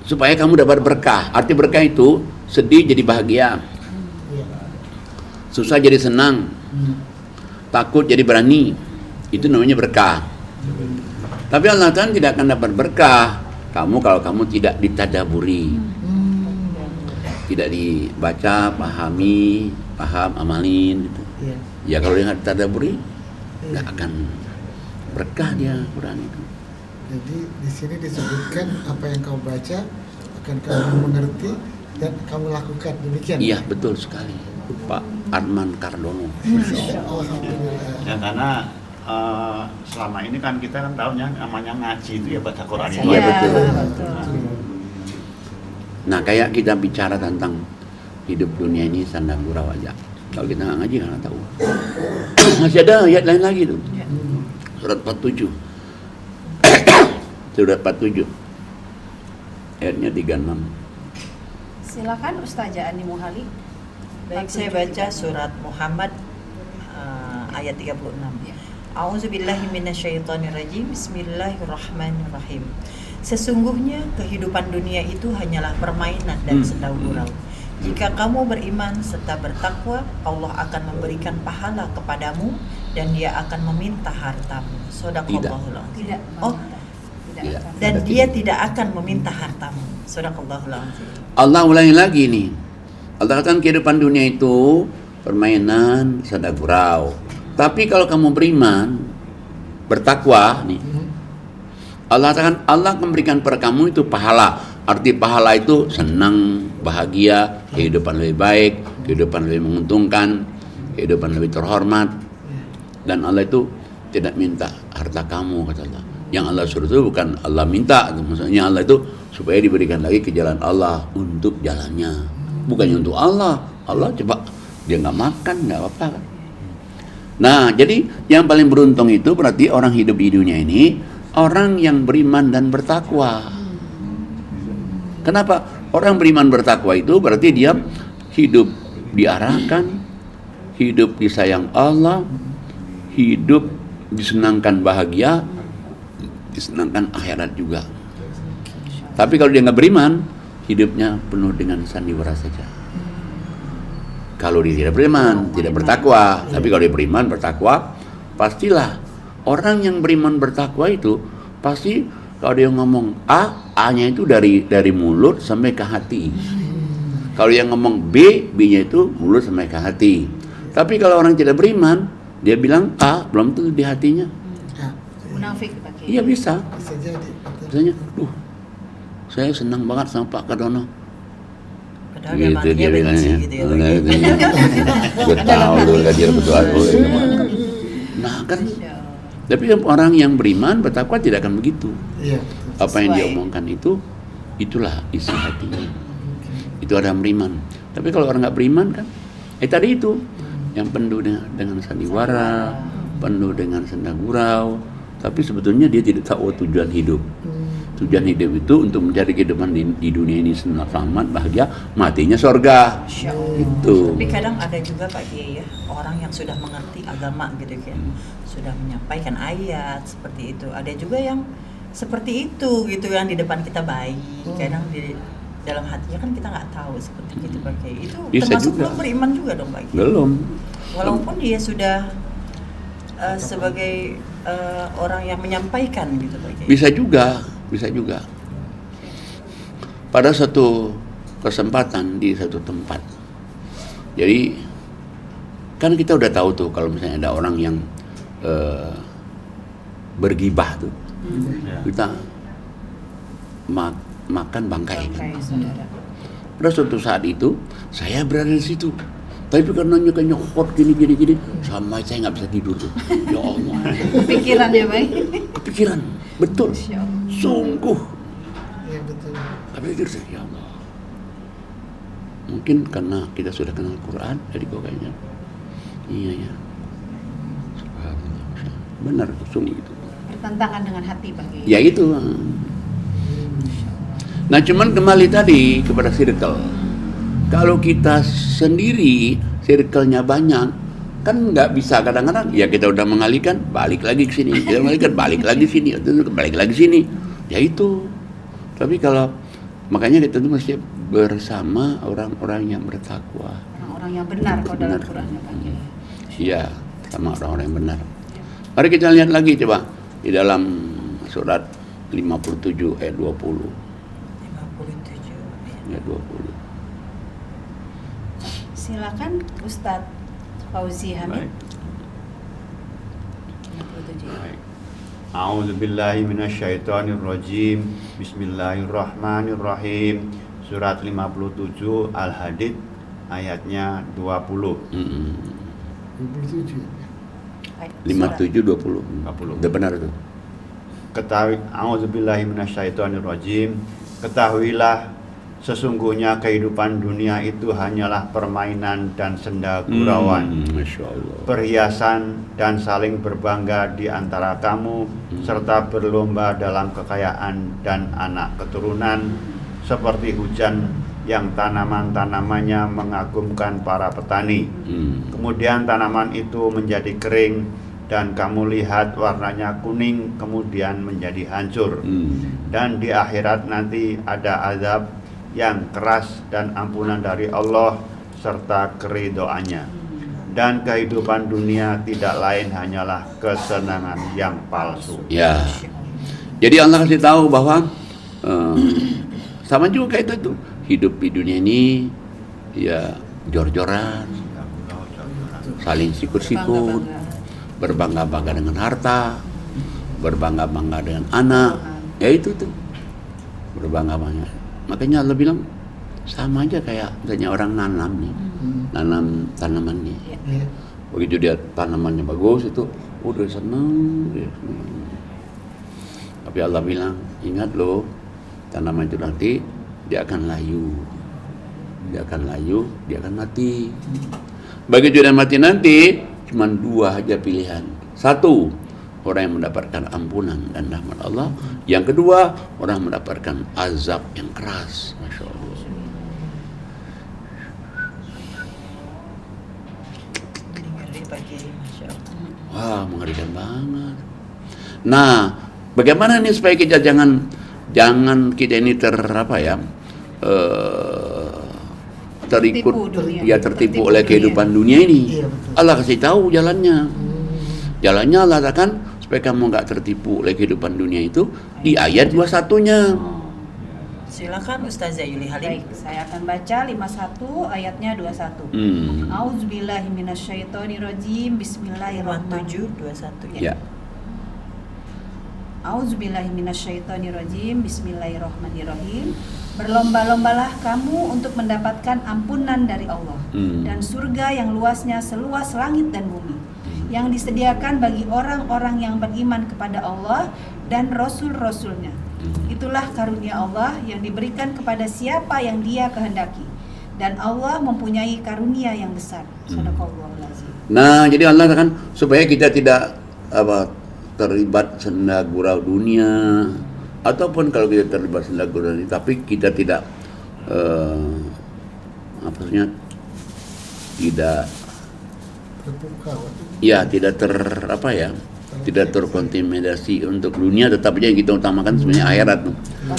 supaya kamu dapat berkah. Arti berkah itu sedih jadi bahagia, Ya. susah jadi senang, takut jadi berani. Itu namanya berkah. Tapi Allah Ta'ala tidak akan dapat berkah kamu kalau kamu tidak ditadaburi, tidak dibaca, paham, amalin gitu. Ya. Ya kalau dia nggak ditadaburi, nggak akan berkah dia Quran itu. Jadi di sini disebutkan apa yang kamu baca akan kamu mengerti dan kamu lakukan, demikian. Iya betul sekali, Pak Arman Kardono. Alhamdulillah. Ya karena selama ini kan kita kan tahunya namanya ngaji itu ya baca Quran itu. Iya, betul. Betul. Nah kayak kita bicara tentang hidup dunia ini sandang gurau aja. Kalau kita nggak ngaji nggak tahu. Masih ada ayat lain lagi tuh. Surat 47. Surat 47. Ayatnya 36. Silakan Ustazah Ani Muhali. Baik, saya baca surat Muhammad ayat 36. A'udzubillahi minasyaitonirrajim. Bismillahirrahmanirrahim. Sesungguhnya kehidupan dunia itu hanyalah permainan dan sendau gurau. Jika kamu beriman serta bertakwa, Allah akan memberikan pahala kepadamu dan dia akan meminta hartamu. Shadaqallahul azim. Tidak Oh, meminta. Tidak. akan. dan dia tidak akan meminta hartamu. Shadaqallahul azim. Allah ulangi lagi nih. Allah katakan kehidupan dunia itu permainan, senda gurau. Tapi kalau kamu beriman, bertakwa nih, Allah katakan Allah memberikan pada kamu itu pahala. Arti pahala itu senang, bahagia, kehidupan lebih baik, kehidupan lebih menguntungkan, kehidupan lebih terhormat. Dan Allah itu tidak minta harta kamu, kata Allah. Yang Allah suruh itu bukan Allah minta, maksudnya Allah itu supaya diberikan lagi ke jalan Allah untuk jalannya, bukannya untuk Allah. Allah coba dia nggak makan nggak apa-apa kan. Nah, jadi yang paling beruntung itu berarti orang hidup di dunia ini orang yang beriman dan bertakwa. Kenapa? Orang beriman bertakwa itu berarti dia hidup diarahkan, hidup disayang Allah, hidup disenangkan bahagia, disenangkan akhirat juga. Tapi kalau dia nggak beriman, hidupnya penuh dengan sandiwara saja. Kalau dia tidak beriman, tidak bertakwa. Tapi kalau dia beriman, bertakwa, pastilah orang yang beriman bertakwa itu pasti kalau dia ngomong A-nya itu dari mulut sampai ke hati. Kalau yang ngomong B-nya itu mulut sampai ke hati. Tapi kalau orang tidak beriman, dia bilang A, belum tentu di hatinya. Ya, Munafik pakai. Iya bisa. bisa jadi. Misalnya, saya senang banget sama Pak Kardono. Padahal dia mati dia bilangnya. benci gitu ya. Pak Kiai. Gue tahu lu dia betul aku. Nah kan, tapi orang yang beriman bertakwa tidak akan begitu. Iya. Apa yang dia Sesuai. omongkan itu, itulah isi hatinya. Itu orang beriman. Tapi kalau orang nggak beriman kan, tadi itu yang penuh dengan sandiwara, penuh dengan senda gurau. Tapi sebetulnya dia tidak tahu tujuan hidup. Tujuan hidup itu untuk mencari kehidupan di dunia ini selamat, bahagia, matinya surga. Masya Allah. Itu. Tapi kadang ada juga Pak Kiai ya, orang yang sudah mengerti agama gitu kan, sudah menyampaikan ayat seperti itu. Ada juga yang seperti itu gitu, yang di depan kita baik, kadang di dalam hatinya kan kita nggak tahu seperti itu Pak Kiai. Itu Bisa termasuk juga. belum beriman juga dong Pak Kiai. Belum. Walaupun dia sudah sebagai orang yang menyampaikan gitu Pak Kiai. Bisa juga. Pada satu kesempatan di satu tempat. Jadi kan kita udah tahu tuh kalau misalnya ada orang yang bergibah tuh, kita makan bangkai kan. Bangkai, saudara. Pada suatu saat itu saya berada di situ. Tapi karena nyokot gini, sama saya nggak bisa tidur tuh. Ya Allah. Pikiran ya, Bang. Kepikiran, betul. Masya Allah. Sungguh. Iya betul. Tapi pikir saya, ya Allah. Mungkin karena kita sudah kenal Quran, jadi kok kayaknya. Iya ya. Subhanallah. Benar, sungguh itu. Bertentangan dengan hati, Bang. Ya itu. Nah cuman kembali tadi kepada circle. Kalau kita sendiri, circle-nya banyak, kan nggak bisa kadang-kadang. Ya kita udah mengalihkan, balik lagi ke sini. Kita mengalihkan, balik lagi sini. Balik lagi sini. Ya itu. Tapi kalau, makanya kita tuh mesti bersama orang-orang yang bertakwa. Orang-orang yang benar kalau dalam Qurannya, Bang. Iya, sama orang-orang yang benar. Mari kita lihat lagi coba di dalam surat 57 ayat 20. 57. Ayat 20. Silakan Ustadz Fauzi Hamid. Baik. 57. A'udzu billahi minasyaitonir rajim. Bismillahirrahmanirrahim. Surat 57 Al-Hadid ayatnya 20. 27. 57 20. 20. Udah benar itu. Ketahui, a'udzubillahi minasyaitonir rajim. Ketahuilah sesungguhnya kehidupan dunia itu hanyalah permainan dan senda gurauan, Masya Allah. perhiasan dan saling berbangga di antara kamu, serta berlomba dalam kekayaan dan anak keturunan, seperti hujan yang tanaman-tanamannya mengagumkan para petani. Kemudian tanaman itu menjadi kering dan kamu lihat warnanya kuning kemudian menjadi hancur. Dan di akhirat nanti ada azab yang keras dan ampunan dari Allah serta keridhoannya. dan kehidupan dunia tidak lain hanyalah kesenangan yang palsu. Ya. Jadi Allah kasih tahu bahwa sama juga kayak itu. Hidup di dunia ini ya jor-joran, saling sikut-sikut, berbangga-bangga dengan harta, berbangga-bangga dengan anak. Ya itu tuh. Berbangga-bangga. Makanya Allah bilang sama aja kayak misalnya orang nanam nih. Nanam tanamannya. Iya. Begitu dia tanamannya bagus itu udah seneng, dia seneng. Tapi Allah bilang, ingat loh, tanaman itu nanti dia akan layu. Dia akan layu, dia akan mati. Begitu dia mati nanti, cuma dua aja pilihan. Satu, orang yang mendapatkan ampunan dan rahmat Allah. Yang kedua, orang mendapatkan azab yang keras. Masya Allah. Ngeri Pak Kiai, Masya Allah. Wah, mengerikan banget. Nah, bagaimana nih supaya kita jangan kita ini terikut Tertipu dunia. ya tertipu Tertipu oleh dunia. kehidupan dunia ini. Iya, betul. Allah kasih tahu jalannya. Jalannya Allah katakan supaya kamu nggak tertipu oleh kehidupan dunia itu di ayat 21-nya. Silakan Ustazah Yuli Halim. Baik, saya akan baca 51 ayatnya 21. Hmm. Auzubillahi minasyaitonirrajim. Bismillahirrahmanirrahim. 1721 Ya. Auzubillahi minasyaitonirrajim. Bismillahirrahmanirrahim. Berlomba-lombalah kamu untuk mendapatkan ampunan dari Allah dan surga yang luasnya seluas langit dan bumi, yang disediakan bagi orang-orang yang beriman kepada Allah dan Rasul-Rasulnya. Itulah karunia Allah yang diberikan kepada siapa yang Dia kehendaki, dan Allah mempunyai karunia yang besar. Shadaqallahul azim. Nah, jadi Allah katakan supaya kita tidak terlibat senda gurau dunia, ataupun kalau kita terlibat senda gurau dunia tapi kita tidak tidak Terbuka. tidak terkontaminasi untuk dunia, tetapi yang kita utamakan sebenarnya akhirat.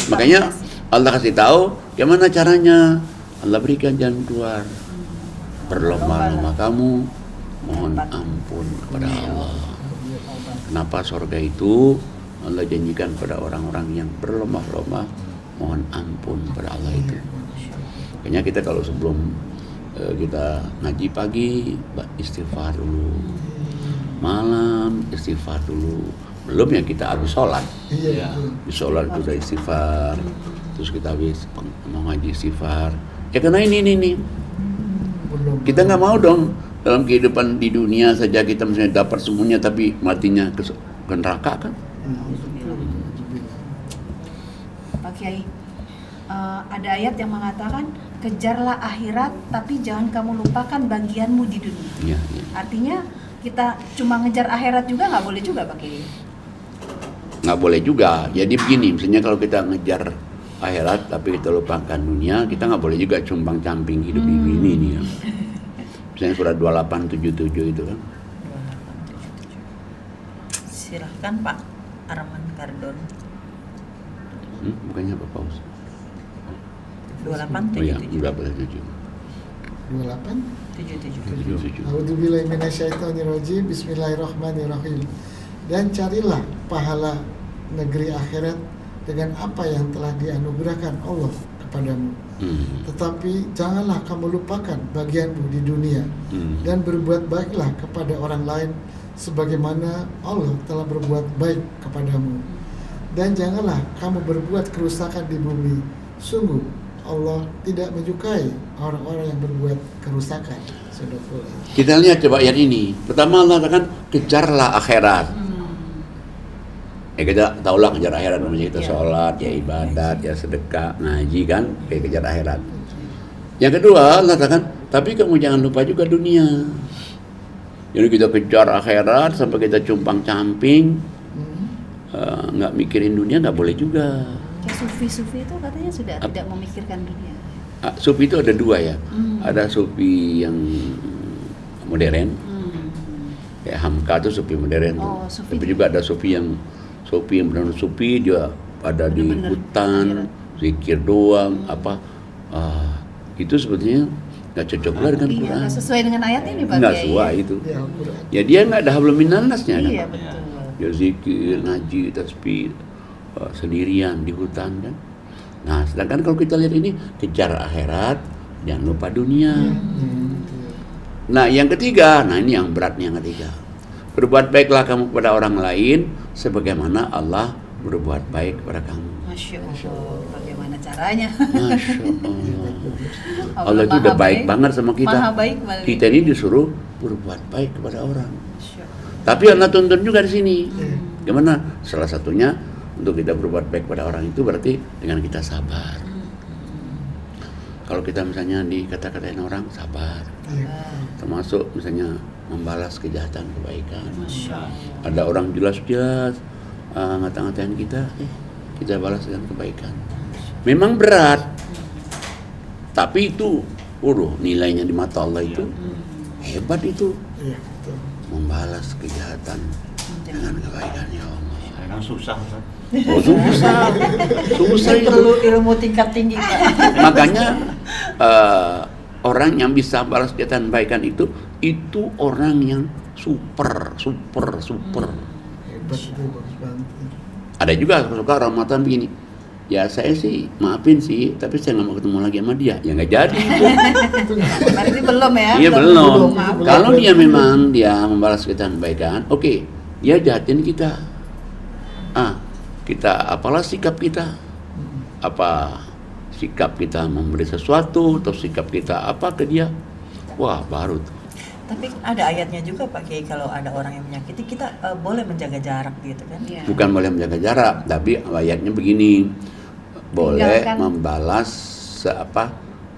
Makanya Allah kasih tahu gimana caranya. Allah berikan jalan keluar. Berlomba-lomba kamu mohon ampun kepada Allah. Kenapa surga itu Allah janjikan pada orang-orang yang berlomba-lomba mohon ampun pada Allah itu. Makanya kita kalau sebelum kita ngaji pagi istighfar dulu, malam istighfar dulu, belum ya kita habis sholat. Iya. Di sholat itu udah istighfar, terus kita habis mau ngaji istighfar. Ya karena ini Belum. kita nggak mau dong dalam kehidupan di dunia saja kita misalnya dapat semuanya tapi matinya ke neraka kan. Pak Kiai, ada ayat yang mengatakan kejarlah akhirat tapi jangan kamu lupakan bagianmu di dunia. Iya. Artinya kita cuma ngejar akhirat juga nggak boleh juga Pak Kiai. Nggak boleh juga. Jadi begini, misalnya kalau kita ngejar akhirat tapi kita lupakan dunia, kita nggak boleh juga cumbang camping hidup di dunia ini ya. Misalnya surat 2877 itu kan. Silahkan Pak Arman Kardon. Bukannya apa paus? 2877. Oh iya, 2877. 28. 77. A'udzubillahi minasyaitonirrajim. Bismillahirrahmanirrahim. Dan carilah pahala negeri akhirat dengan apa yang telah dianugerahkan Allah kepadamu. Tetapi janganlah kamu lupakan bagianmu di dunia dan berbuat baiklah kepada orang lain sebagaimana Allah telah berbuat baik kepadamu. Dan janganlah kamu berbuat kerusakan di bumi. Sungguh Allah tidak menyukai orang-orang yang berbuat kerusakan. Sadaqallah. Kita lihat coba ayat ini. Pertama Allah katakan kejarlah akhirat. Kita tahulah kejar akhirat, namanya kita sholat, ya ibadat, ya sedekah, ngaji kan, kayak kejar akhirat. Yang kedua Allah katakan, tapi kamu jangan lupa juga dunia. Jadi kita kejar akhirat sampai kita cumpang camping, nggak mikirin dunia nggak boleh juga. Kayak sufi-sufi itu katanya sudah tidak memikirkan dunia. Sufi itu ada dua ya, ada sufi yang modern, kayak Hamka itu sufi modern, Oh, sufi. tapi juga ada sufi yang benar-benar sufi, dia ada di Benar-benar hutan, zikir doang, itu sebetulnya nggak cocok pula dengan Iya, Quran. nggak sesuai dengan ayat ini Pak Nggak Kiai. sesuai itu. Ya Al-Quran. Ya dia nggak ada hablum minannasnya kan. Iya betul. Dia zikir, ngaji, tasbih sendirian di hutan kan. Nah, sedangkan kalau kita lihat ini kejar akhirat, jangan lupa dunia. Nah, yang ketiga, nah ini yang beratnya yang ketiga. Berbuat baiklah kamu kepada orang lain sebagaimana Allah berbuat baik kepada kamu. Masya Allah, bagaimana caranya? Masya Allah. Allah itu udah baik banget sama kita. Maha baik Malik. Kita ini disuruh berbuat baik kepada orang. Masya Allah. Tapi Allah tuntun juga di sini. Gimana? Salah satunya untuk kita berbuat baik pada orang itu berarti dengan kita sabar. Kalau kita misalnya dikata-katain orang, sabar. Termasuk misalnya membalas kejahatan kebaikan. Ada orang jelas-jelas ngata-ngatain kita, kita balas dengan kebaikan. Memang berat, tapi itu, nilainya di mata Allah itu hebat itu. Iya, betul. Membalas kejahatan dengan kebaikan, ya Allah. Kadang susah, Ustaz. Oh, susah Itu itu. perlu ilmu tingkat tinggi Pak. Makanya orang yang bisa balas kejahatan kebaikan itu orang yang super. Hebat itu, bagus banget. Ada juga suka orang mata begini. Ya saya sih maafin sih, tapi saya nggak mau ketemu lagi sama dia. Ya nggak jadi itu. Berarti belum ya? Iya belum. Maaf. Kalau dia memang dia membalas kejahatan kebaikan, oke, dia jahatin kita. Kita apalah sikap kita? Apa sikap kita memberi sesuatu atau sikap kita apa ke dia? Wah, baru tuh. Tapi ada ayatnya juga Pak Kiai, kalau ada orang yang menyakiti kita boleh menjaga jarak gitu kan? Iya. Bukan boleh menjaga jarak, tapi ayatnya begini. Boleh Tinggalkan. membalas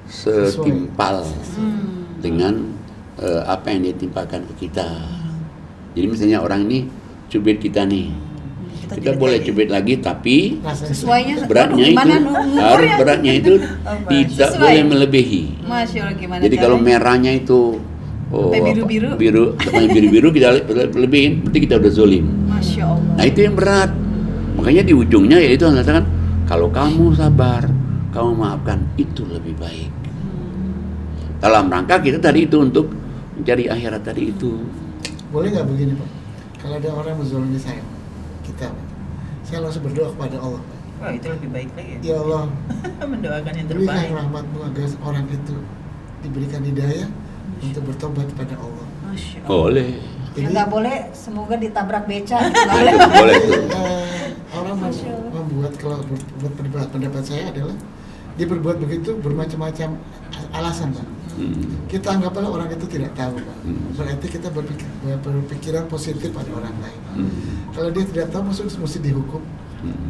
setimpal dengan apa yang ditimpakan ke kita. Jadi misalnya orang ini cubit kita nih. Kita boleh cubit lagi, tapi Rasanya Sesuainya beratnya aduh, gimana itu ngukurnya? harus beratnya itu tidak Sesuai. boleh melebihi. Masya Allah, gimana Jadi kalau caranya? merahnya itu Sampai biru-biru? biru-biru kita lebihin, berarti kita udah zolim. Masya Allah. Nah itu yang berat. Makanya di ujungnya yaitu Allah katakan, kalau kamu sabar, kamu maafkan, itu lebih baik. Dalam rangka kita tadi itu untuk mencari akhirat tadi itu. Boleh nggak begini Pak? Kalau ada orang menzalimi saya, kita, Pak, saya langsung berdoa kepada Allah, Pak. Wah itu lebih baik lagi Ya Allah, mendoakan yang berikan terbaik. rahmat-Mu agar orang itu diberikan hidayah untuk bertobat kepada Allah. Masya Allah. Boleh. Ya nggak boleh, semoga ditabrak beca. Nah, itu boleh tuh. Orang membuat, kalau pendapat saya adalah dia berbuat begitu bermacam-macam alasan, Pak. Kita anggaplah orang itu tidak tahu, Pak. Berarti kita berpikiran positif pada orang lain. Kalau dia tidak tahu, mesti dihukum.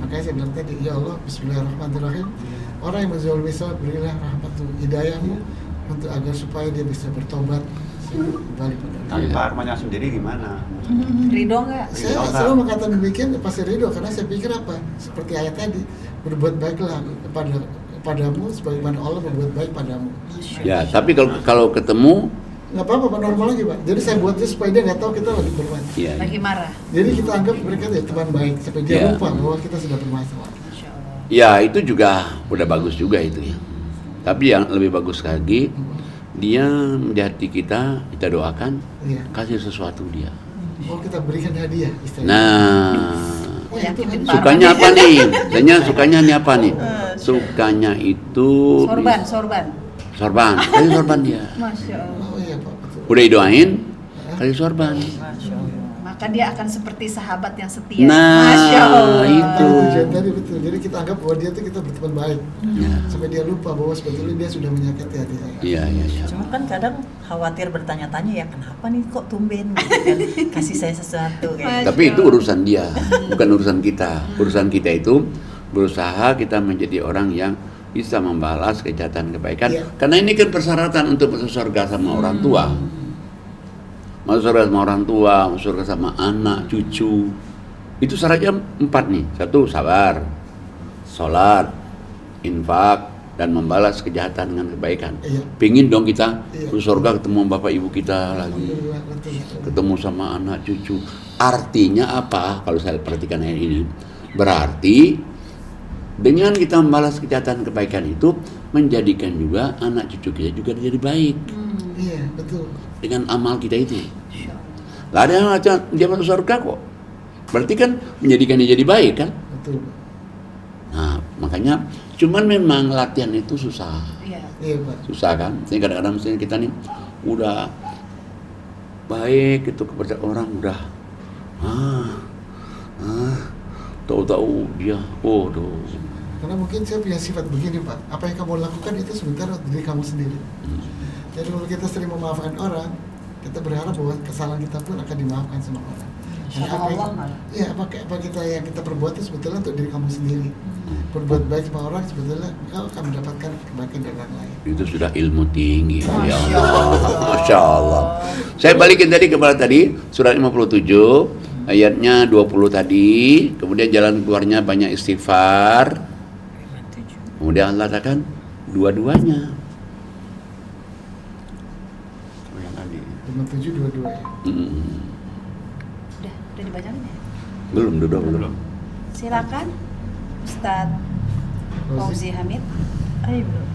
Makanya saya bilang tadi, ya Allah, Bismillahirrahmanirrahim. Orang yang menzalimi saya, berilah rahmat-Mu, hidayah-Mu untuk agar supaya dia bisa bertobat kembali pada Allah. Tapi Pak Armannya sendiri gimana? Ridho nggak? Saya selalu mengatakan demikian pasti ridho, karena saya pikir apa? Seperti ayat tadi, berbuat baiklah kepadamu sebagaimana Allah berbuat baik padamu. Ya, tapi kalau ketemu, Nggak apa-apa, Pak, normal lagi, Pak. Jadi saya buatnya supaya dia nggak tahu kita lagi bermain. ya, Lagi marah. Jadi kita anggap mereka ya teman baik, sampai dia Ya. lupa bahwa kita sudah bermasalah. Masya Allah. ya itu juga udah bagus juga itu ya. Tapi yang lebih bagus lagi, dia menjahati kita doakan, Iya. kasih sesuatu dia. Oh, kita berikan hadiah istilahnya. Nah, Oh, yakin Pak sukanya Arman. apa nih? Tanya sukanya nih apa nih? Sukanya itu sorban, kasih sorban dia. Masya Allah. Oh iya, Pak, betul. Udah didoain, kasih sorban. Masya Allah. Maka dia akan seperti sahabat yang setia. Nah, Masya Allah. itu. Tujuan tadi betul. Jadi kita anggap bahwa dia tuh kita berteman baik. Ya. Sampai dia lupa bahwa sebetulnya dia sudah menyakiti hati saya. Iya, iya, iya. Cuma kan kadang khawatir bertanya-tanya ya kenapa nih kok tumben gitu kan kasih saya sesuatu kayak. Tapi itu urusan dia, bukan urusan kita. Urusan kita itu berusaha kita menjadi orang yang bisa membalas kejahatan kebaikan. Iya. Karena ini kan persyaratan untuk masuk surga sama orang tua. Masuk surga sama orang tua, masuk surga sama anak, cucu. Itu syaratnya 4 nih. 1, sabar. Sholat, infak, dan membalas kejahatan dengan kebaikan. Iya. Pingin dong kita Iya. masuk surga ketemu bapak ibu kita lagi. Alhamdulillah, betul. Ketemu sama anak cucu. Artinya apa? Kalau saya perhatikan ayat ini, berarti Dengan kita membalas kejahatan kebaikan itu, menjadikan juga anak cucu kita juga jadi baik Iya, betul. dengan amal kita itu. Lah ada yang macam dia masuk surga kok. Berarti kan menjadikan dia jadi baik kan? Betul. Nah, makanya cuman memang latihan itu susah. Iya. Iya, Pak. Susah kan? Sehingga kadang-kadang misalnya kita nih udah baik itu kepada orang udah tahu-tahu dia waduh. Karena mungkin saya punya sifat begini, Pak. Apa yang kamu lakukan itu sebenarnya diri kamu sendiri. Jadi kalau kita sering memaafkan orang, kita berharap bahwa kesalahan kita pun akan dimaafkan sama orang. Sama apa Allah yang, malah. iya, apa yang kita perbuat itu sebetulnya untuk diri kamu sendiri. Berbuat baik sama orang sebetulnya kau akan mendapatkan kebaikan dari orang lain. Itu sudah ilmu tinggi. Ya Allah. Masya Allah. Saya balikin tadi kepada tadi surat 57 ayatnya 20 tadi, kemudian jalan keluarnya banyak istighfar. Kemudian Allah katakan dua-duanya. Yang tadi. 5722 ya. Udah dibacain ya? Belum. Silakan Ustadz Fauzi Hamid. Ayo belum.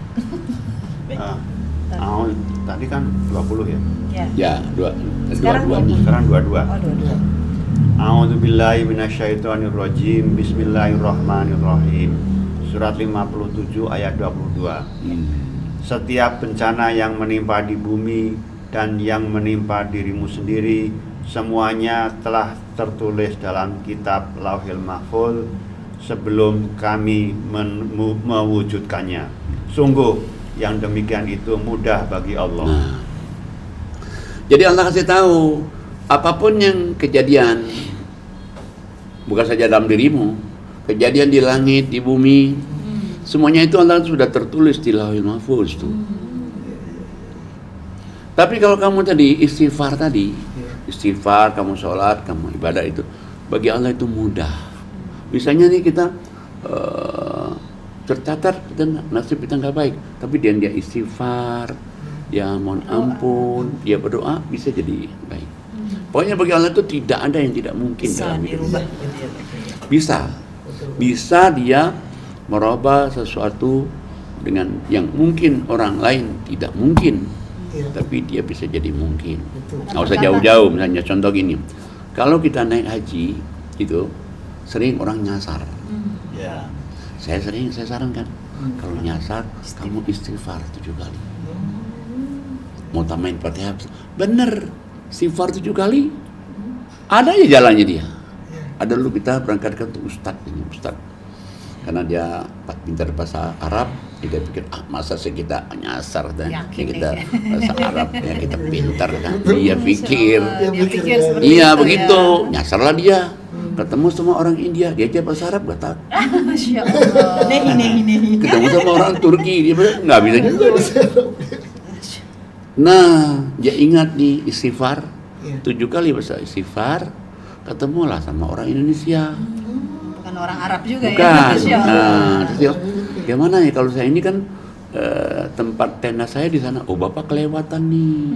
Tadi kan 20 ya. Ya. Ya, Sekarang dua-duanya. Sekarang 22. Oh, dua. Ya. A'udzubillahi minasyaitonirrajim. Bismillahirrahmanirrahim. Surat 57 ayat 22. Setiap bencana yang menimpa di bumi dan yang menimpa dirimu sendiri, semuanya telah tertulis dalam kitab Lauhil Mahfuz sebelum kami mewujudkannya. Sungguh yang demikian itu mudah bagi Allah. Nah, jadi Allah kasih tahu apapun yang kejadian, bukan saja dalam dirimu, kejadian di langit, di bumi, semuanya itu Allah sudah tertulis di Lauhil Mahfuz tuh. Tapi kalau kamu tadi istighfar tadi, istighfar, kamu sholat, kamu ibadah itu, bagi Allah itu mudah. Misalnya nih kita tercatat dan nasib kita nggak baik, tapi dia istighfar, dia mohon ampun, dia berdoa, bisa jadi baik. Pokoknya bagi Allah itu tidak ada yang tidak mungkin Bisa dalam hidup. dirubah gitu ya, Pak Kiai. Bisa dia merubah sesuatu dengan yang mungkin orang lain tidak mungkin, Iya. tapi dia bisa jadi mungkin. Betul. Nggak usah jauh-jauh, misalnya contoh gini, kalau kita naik haji itu sering orang nyasar. Ya. Saya sarankan kalau nyasar kamu istighfar 7 kali. Mau tambahin Fatihah, bener istighfar 7 kali. Ada aja jalannya dia. Ada dulu kita berangkatkan untuk ustadz ini, ustadz. Karena dia pintar bahasa Arab, dia pikir masa sih kita nyasar dan kita bahasa Arab ya kita pintar kan. Dia pikir, iya begitu, nyasarlah dia. Ketemu sama orang India, dia aja bahasa Arab gak tahu. Masya Allah. Nehi. Ketemu sama orang Turki, dia bilang nggak bisa juga. Nah, dia ingat nih istighfar 7 kali bahasa istighfar, ketemulah sama orang Indonesia. Bukan orang Arab juga ya. Bukan. Masya Allah. Nah, terus dia, gimana ya kalau saya ini kan tempat tenda saya di sana. Oh, Bapak kelewatan nih.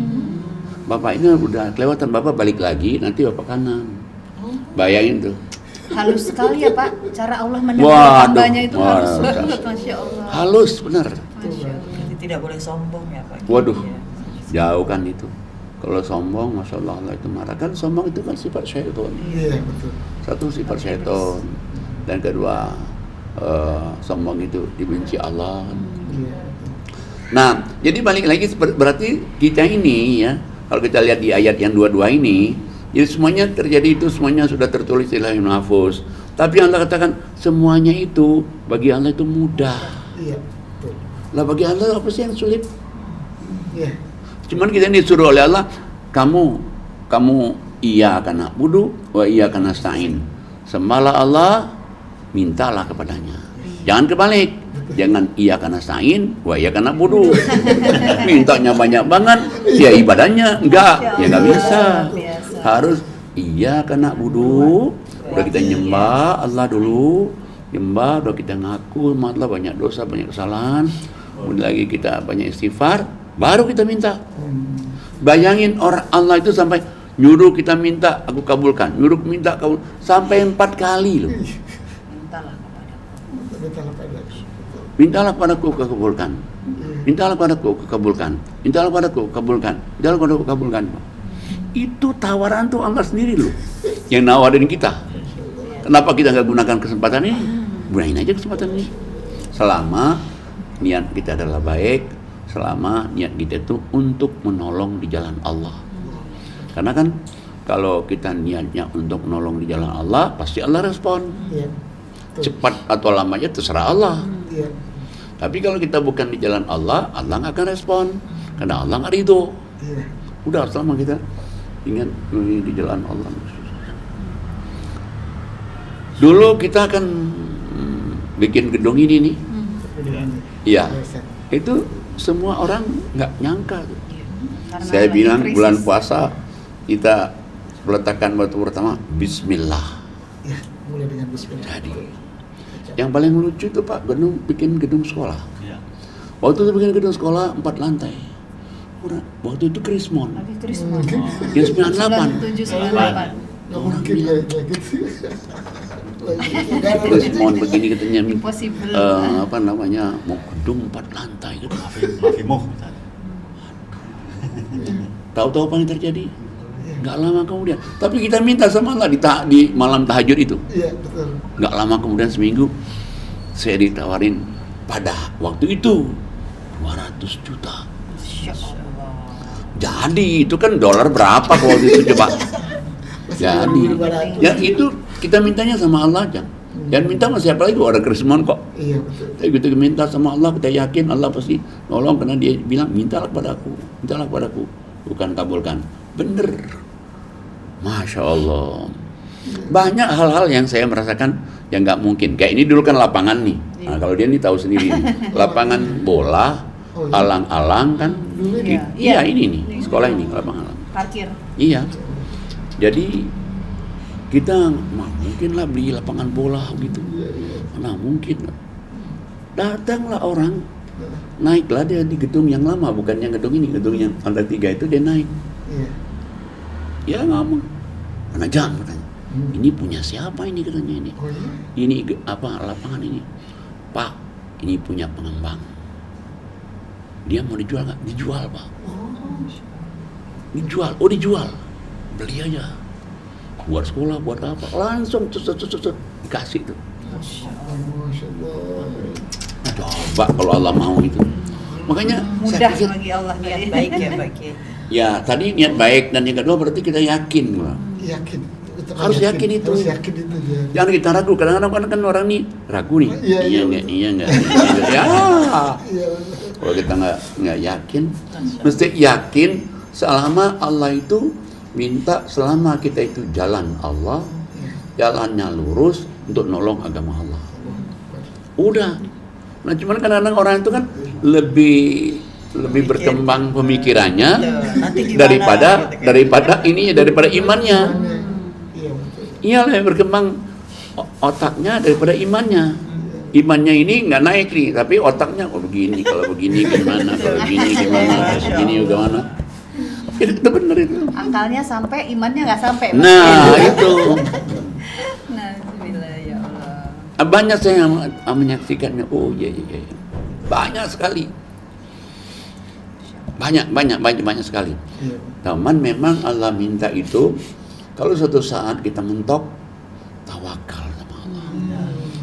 Bapak ini udah kelewatan, Bapak balik lagi, nanti Bapak kanan. Bayangin tuh. Halus sekali ya Pak, cara Allah menegur Waduh. hambanya itu halus Waduh. banget, Masya Allah. Halus bener. Masya Allah. Jadi tidak boleh sombong ya, Pak Kiai. Waduh. Ya. Jauh kan itu. Kalau sombong, Masya Allah, Allah itu marah. Kan sombong itu kan sifat syaitan. Iya, betul. Satu sifat syaitan. Dan kedua, sombong itu dibenci Allah. Iya, betul. Nah, jadi balik lagi berarti kita ini ya, kalau kita lihat di ayat yang 22 ini, jadi semuanya terjadi itu semuanya sudah tertulis di Lauhil Mahfuz. Tapi Allah katakan semuanya itu bagi Allah itu mudah. Iya, betul. Lah bagi Allah apa sih yang sulit? Iya. Cuman kita disuruh oleh Allah, kamu iya karena na'budu wa iya karena nasta'in. Sembahlah Allah, mintalah kepadanya. Jangan kebalik. Jangan iya karena nasta'in wa iya karena na'budu. Mintanya banyak banget, ya ibadahnya enggak, ya enggak bisa. Harus iya karena na'budu. Udah kita nyembah Allah dulu, nyembah, udah kita ngaku sama Allah banyak dosa, banyak kesalahan. Kemudian lagi kita banyak istighfar, baru kita minta. Bayangin orang Allah itu sampai nyuruh kita minta, aku kabulkan. Nyuruh minta kabul sampai 4 kali loh. Mintalah kepada mintalah padaku. Betul. Mintalah padaku kekabulkan. Mintalah padaku kekabulkan. Mintalah padaku kabulkan. Mintalah padaku kabulkan. Itu tawaran tuh Allah sendiri loh yang nawarin kita. Kenapa kita nggak gunakan kesempatan ini? Gunain aja kesempatan ini. Selama niat kita adalah baik, selama niat kita itu untuk menolong di jalan Allah. Karena kan kalau kita niatnya untuk menolong di jalan Allah, pasti Allah respon. Iya. Betul. Cepat atau lamanya terserah Allah. Iya. Tapi kalau kita bukan di jalan Allah, Allah nggak akan respon. Karena Allah nggak ridho. Iya. Udah selama kita ingat di jalan Allah. Dulu kita akan bikin gedung ini nih. Iya. Itu semua orang nggak nyangka. Karena Saya lagi bilang krisis. bulan puasa kita meletakkan batu pertama Bismillah. Ya, mulai dengan bismillah. Jadi yang paling lucu itu Pak, bikin gedung sekolah. Ya. Waktu itu bikin gedung sekolah 4 lantai. Waktu itu Krismon. Lagi Krismon. Yang 98. 9798. Nggak mungkin kayak gitu. Krismon begini katanya Impossible. apa namanya mau gedung 4 lantai gitu. Hafimuh misalnya. Tahu-tahu apa yang terjadi? Nggak lama kemudian. Tapi kita minta sama Allah di malam tahajud itu. Iya, betul. Nggak lama kemudian seminggu saya ditawarin pada waktu itu 200 juta. Masya Allah. Jadi itu kan dolar berapa waktu itu coba? Jadi ya itu kita mintanya sama Allah aja. Jangan minta sama siapa lagi, ada Krismon kok. Iya, betul. Tapi kita minta sama Allah, kita yakin Allah pasti nolong karena dia bilang mintalah padaku, bukan kabulkan. Bener. Masya Allah. Banyak hal-hal yang saya merasakan yang nggak mungkin. Kayak ini dulu kan lapangan nih. Nah, kalau dia nih tahu sendiri nih. Lapangan bola, Oh, iya. alang-alang kan. Dulu ini? Iya ini nih, sekolah ini lapangan alang. Parkir. Iya. Jadi kita mungkin lah beli lapangan bola gitu. Mana mungkin. Datanglah orang, naiklah dia di gedung yang lama, bukan yang gedung ini, gedung yang lantai 3 itu dia naik. Iya. Ya ngomong, mana jam katanya. Ini punya siapa ini katanya ini? Oh iya. Ini apa lapangan ini? Pak, ini punya pengembang. Dia mau dijual nggak? Dijual Pak. Dijual, oh dijual. Beli aja. Buat sekolah, buat apa? Langsung dikasih tuh. Masya Allah. Coba kalau Allah mau itu. Makanya Mudah saya pikir, bagi Allah Niat tadi. baik ya Pak Kiai. ya tadi niat baik dan yang kedua berarti kita yakin. Pak. Yakin. Betul, Harus yakin itu. Harus yakin itu dia. Jangan kita ragu. Kadang-kadang kan orang nih ragu nih. Iya, Iya iya. nggak, iya nggak. Ya. Iya. Kalau kita nggak yakin, mesti yakin selama Allah itu minta selama kita itu jalan Allah, jalannya lurus untuk nolong agama Allah. Udah. Nah cuman kadang-kadang orang itu kan lebih berkembang pemikirannya Nanti gimana, daripada ininya, daripada imannya. Iya, betul. Iyalah yang berkembang otaknya daripada imannya. Imannya ini nggak naik nih, tapi otaknya begini, kalau begini gimana, kalau begini gimana, kalau begini gimana. Itu benar itu. Angkalnya sampai, imannya nggak sampai. Nah itu Nah, bismillah ya Allah. banyak saya yang menyaksikannya. Oh iya, banyak sekali. Banyak sekali. Iya. Teman memang Allah minta itu kalau suatu saat kita mentok tawakal sama Allah.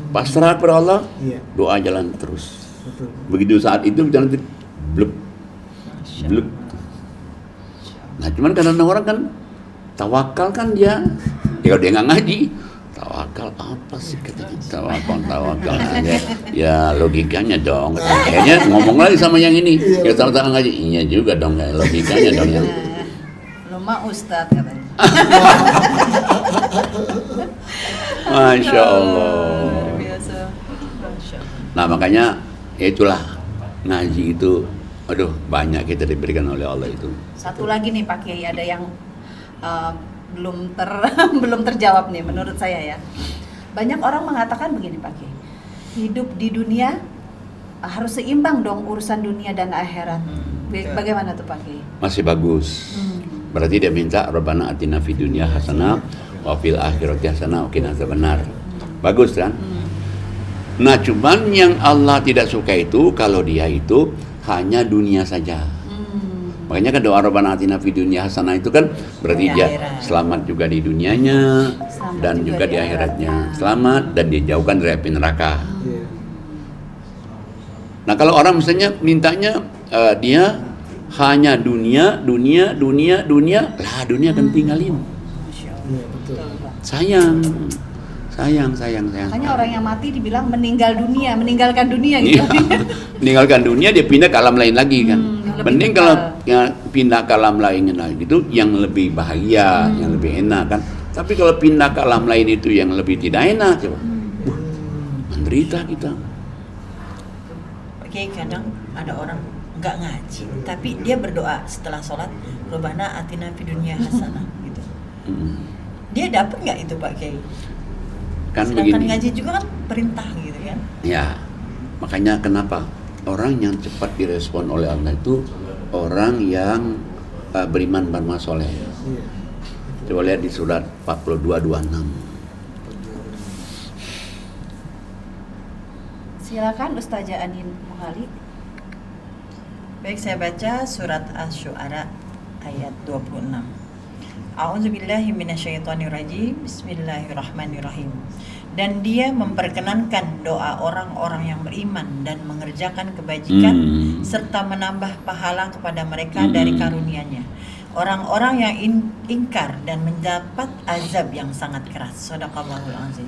Pasrah kepada Allah, Iya. doa jalan terus. Betul. Begitu saat itu jalan terus, blub. Nah cuman kadang-kadang orang kan tawakal kan dia, ya kalau dia nggak ngaji, tawakal apa sih katanya tawakal aja. Ya logikanya dong. Kayaknya ngomong lagi sama yang ini, ya sama-sama ngaji. Iya juga dong, ya, logikanya dong yang. Lu mah Ustadz katanya. Masya Allah. Luar biasa. Masya Allah. Nah makanya ya itulah ngaji itu, aduh banyak kita diberikan oleh Allah itu. Satu lagi nih Pak Kiai, ada yang belum terjawab nih menurut saya ya. Banyak orang mengatakan begini Pak Kiai, hidup di dunia harus seimbang dong urusan dunia dan akhirat. Bagaimana tuh Pak Kiai? Masih bagus. Berarti dia minta Rabbana atina fid dunya hasanah wa fil akhirati hasanah wa qina adzabannar. Bagus kan? Nah, cuman yang Allah tidak suka itu kalau dia itu hanya dunia saja. Makanya kan doa Rabbana atina fid dunya hasanah itu kan berarti Di dia akhirat. selamat juga di dunianya Selamat dan juga di akhiratnya. Selamat dan dijauhkan dari api neraka. Iya. Nah, kalau orang misalnya mintanya dia hanya dunia, lah dunia akan tinggalin. Masya Allah. Iya, betul. Sayang. Makanya orang yang mati dibilang meninggalkan dunia gitu. Iya. Meninggalkan dunia dia pindah ke alam lain lagi kan. yang lebih Mending kekal. kalau ya, pindah ke alam lain gitu yang lebih bahagia, yang lebih enak kan. Tapi kalau pindah ke alam lain itu yang lebih tidak enak coba. Menderita kita. Oke, kadang ada orang nggak ngaji, tapi dia berdoa setelah sholat, Rabbana atina fid dunya hasanah gitu. Hmm. Dia dapat nggak itu Pak Kiai? Kan Sedangkan begini. ngaji juga kan perintah gitu kan. Ya, makanya kenapa orang yang cepat direspon oleh Allah itu orang yang beriman beramal soleh. Iya. Coba lihat di surat 42:26. Silakan Ustazah Anin Muhali. Baik, saya baca surat Asy-Syu'ara ayat 26. A'udzubillahi minasyaitonirrajim. Bismillahirrahmanirrahim. Dan dia memperkenankan doa orang-orang yang beriman dan mengerjakan kebajikan serta menambah pahala kepada mereka dari karunia-Nya. Orang-orang yang ingkar dan mendapat azab yang sangat keras. Shadaqallahul azim.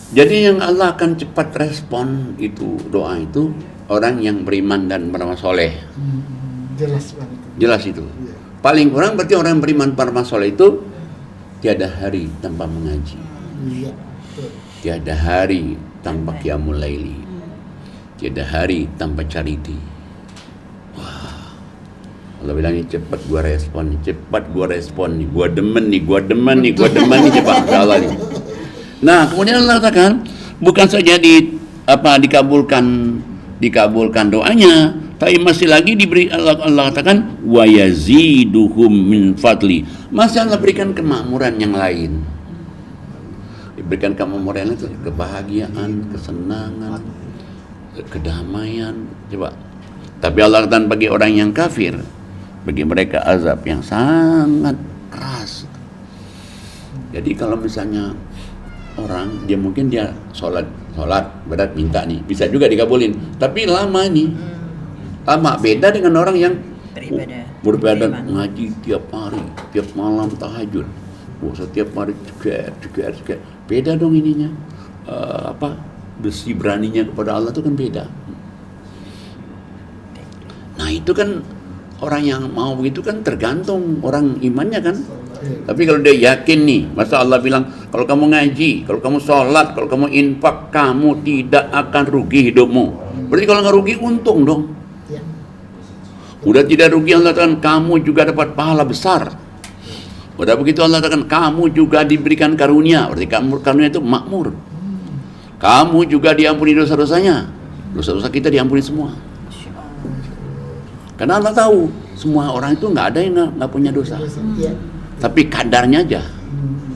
Jadi yang Allah akan cepat respon itu doa itu orang yang beriman dan beramal soleh. Jelas banget. Jelas itu. Iya. Paling kurang berarti orang yang beriman beramal soleh itu tiada hari tanpa mengaji, Iya. Betul. tiada hari tanpa qiyamul laili, tiada hari tanpa charity. Wah, Allah bilang ini cepat gua respon nih, gua demen nih, cepat Allah nih. Nah, kemudian Allah katakan bukan saja dikabulkan doanya, tapi masih lagi diberi Allah katakan wa yaziduhum min fadli. Masih Allah berikan kemakmuran yang lain. Diberikan kemakmuran itu kebahagiaan, kesenangan, kedamaian. Coba. Tapi Allah katakan bagi orang yang kafir, bagi mereka azab yang sangat keras. Jadi kalau misalnya orang dia mungkin dia sholat berat minta nih bisa juga dikabulin tapi lama nih lama beda dengan orang yang beribadah ngaji tiap hari tiap malam tahajud setiap hari juga beda dong ininya besi beraninya kepada Allah itu kan beda. Nah itu kan orang yang mau begitu kan tergantung orang imannya kan. Tapi kalau dia yakin nih, masa Allah bilang kalau kamu ngaji, kalau kamu sholat, kalau kamu infak, kamu tidak akan rugi hidupmu. Berarti kalau nggak rugi untung dong. Iya. Udah tidak rugi Allah katakan kamu juga dapat pahala besar. Udah begitu Allah katakan kamu juga diberikan karunia. Berarti karunia itu makmur. Kamu juga diampuni dosa-dosanya. Dosa-dosa kita diampuni semua. Karena Allah tahu semua orang itu nggak ada yang nggak punya dosa. Iya. Tapi kadarnya aja.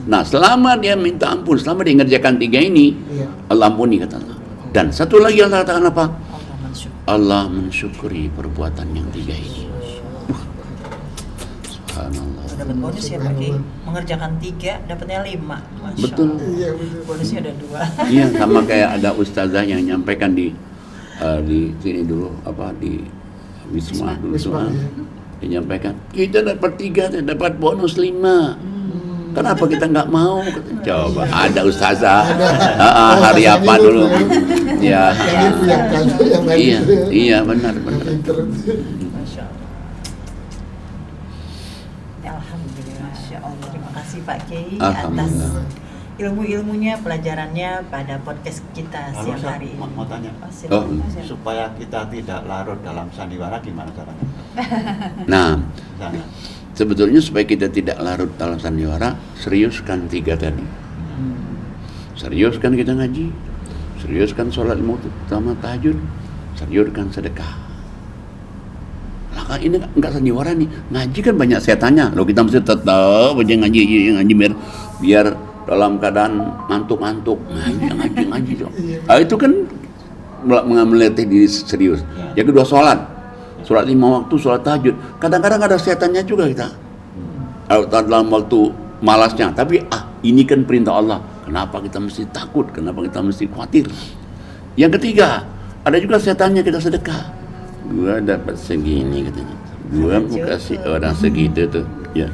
Nah, selama dia minta ampun, selama dia ngerjakan 3 ini, Iya. Allah ampuni kata Allah. Dan satu lagi Allah katakan apa? Allah mensyukur. Allah mensyukuri perbuatan yang 3 ini. Subhanallah. Dapat bonus ya Pak Kiai. Mengerjakan 3 dapatnya 5. Masya Betul. Allah. Iya, betul. Bonusnya ada 2. Iya, sama kayak ada ustazah yang nyampaikan di sini dulu di Wisma dulu Wisma, semua. iya. Dia nyampaikan kita dapat 3, dapat bonus 5. Kenapa kita nggak mau? Coba ada ustazah hari apa dulu? Ya. Yang itu yang kalah, yang lain Iya, itu ya. iya benar. Pinter. Masya Allah. Alhamdulillah. Masya Allah. Terima kasih Pak Kiai atas Alhamdulillah. ilmu-ilmunya, pelajarannya pada podcast kita Lalu siang saya hari ini. mau tanya, Oh, silakan. supaya kita tidak larut dalam sandiwara gimana caranya? Nah, Misalnya, sebetulnya supaya kita tidak larut dalam sandiwara, seriuskan 3 tadi. Seriuskan kita ngaji, seriuskan sholat utama tahajud, seriuskan sedekah. Lah ini enggak sandiwara nih, ngaji kan banyak setannya. Loh kita mesti tetap aja ngaji biar dalam keadaan ngantuk-ngantuk ngaji dong. Ah, itu kan melatih diri serius. Yang kedua sholat 5 waktu, sholat tahajud. Kadang-kadang ada setannya juga kita. Dalam waktu malasnya, tapi ini kan perintah Allah. Kenapa kita mesti takut? Kenapa kita mesti khawatir? Yang ketiga, ada juga setannya kita sedekah. Gua dapat segini katanya. Gua mau kasih orang segitu tuh. Ya.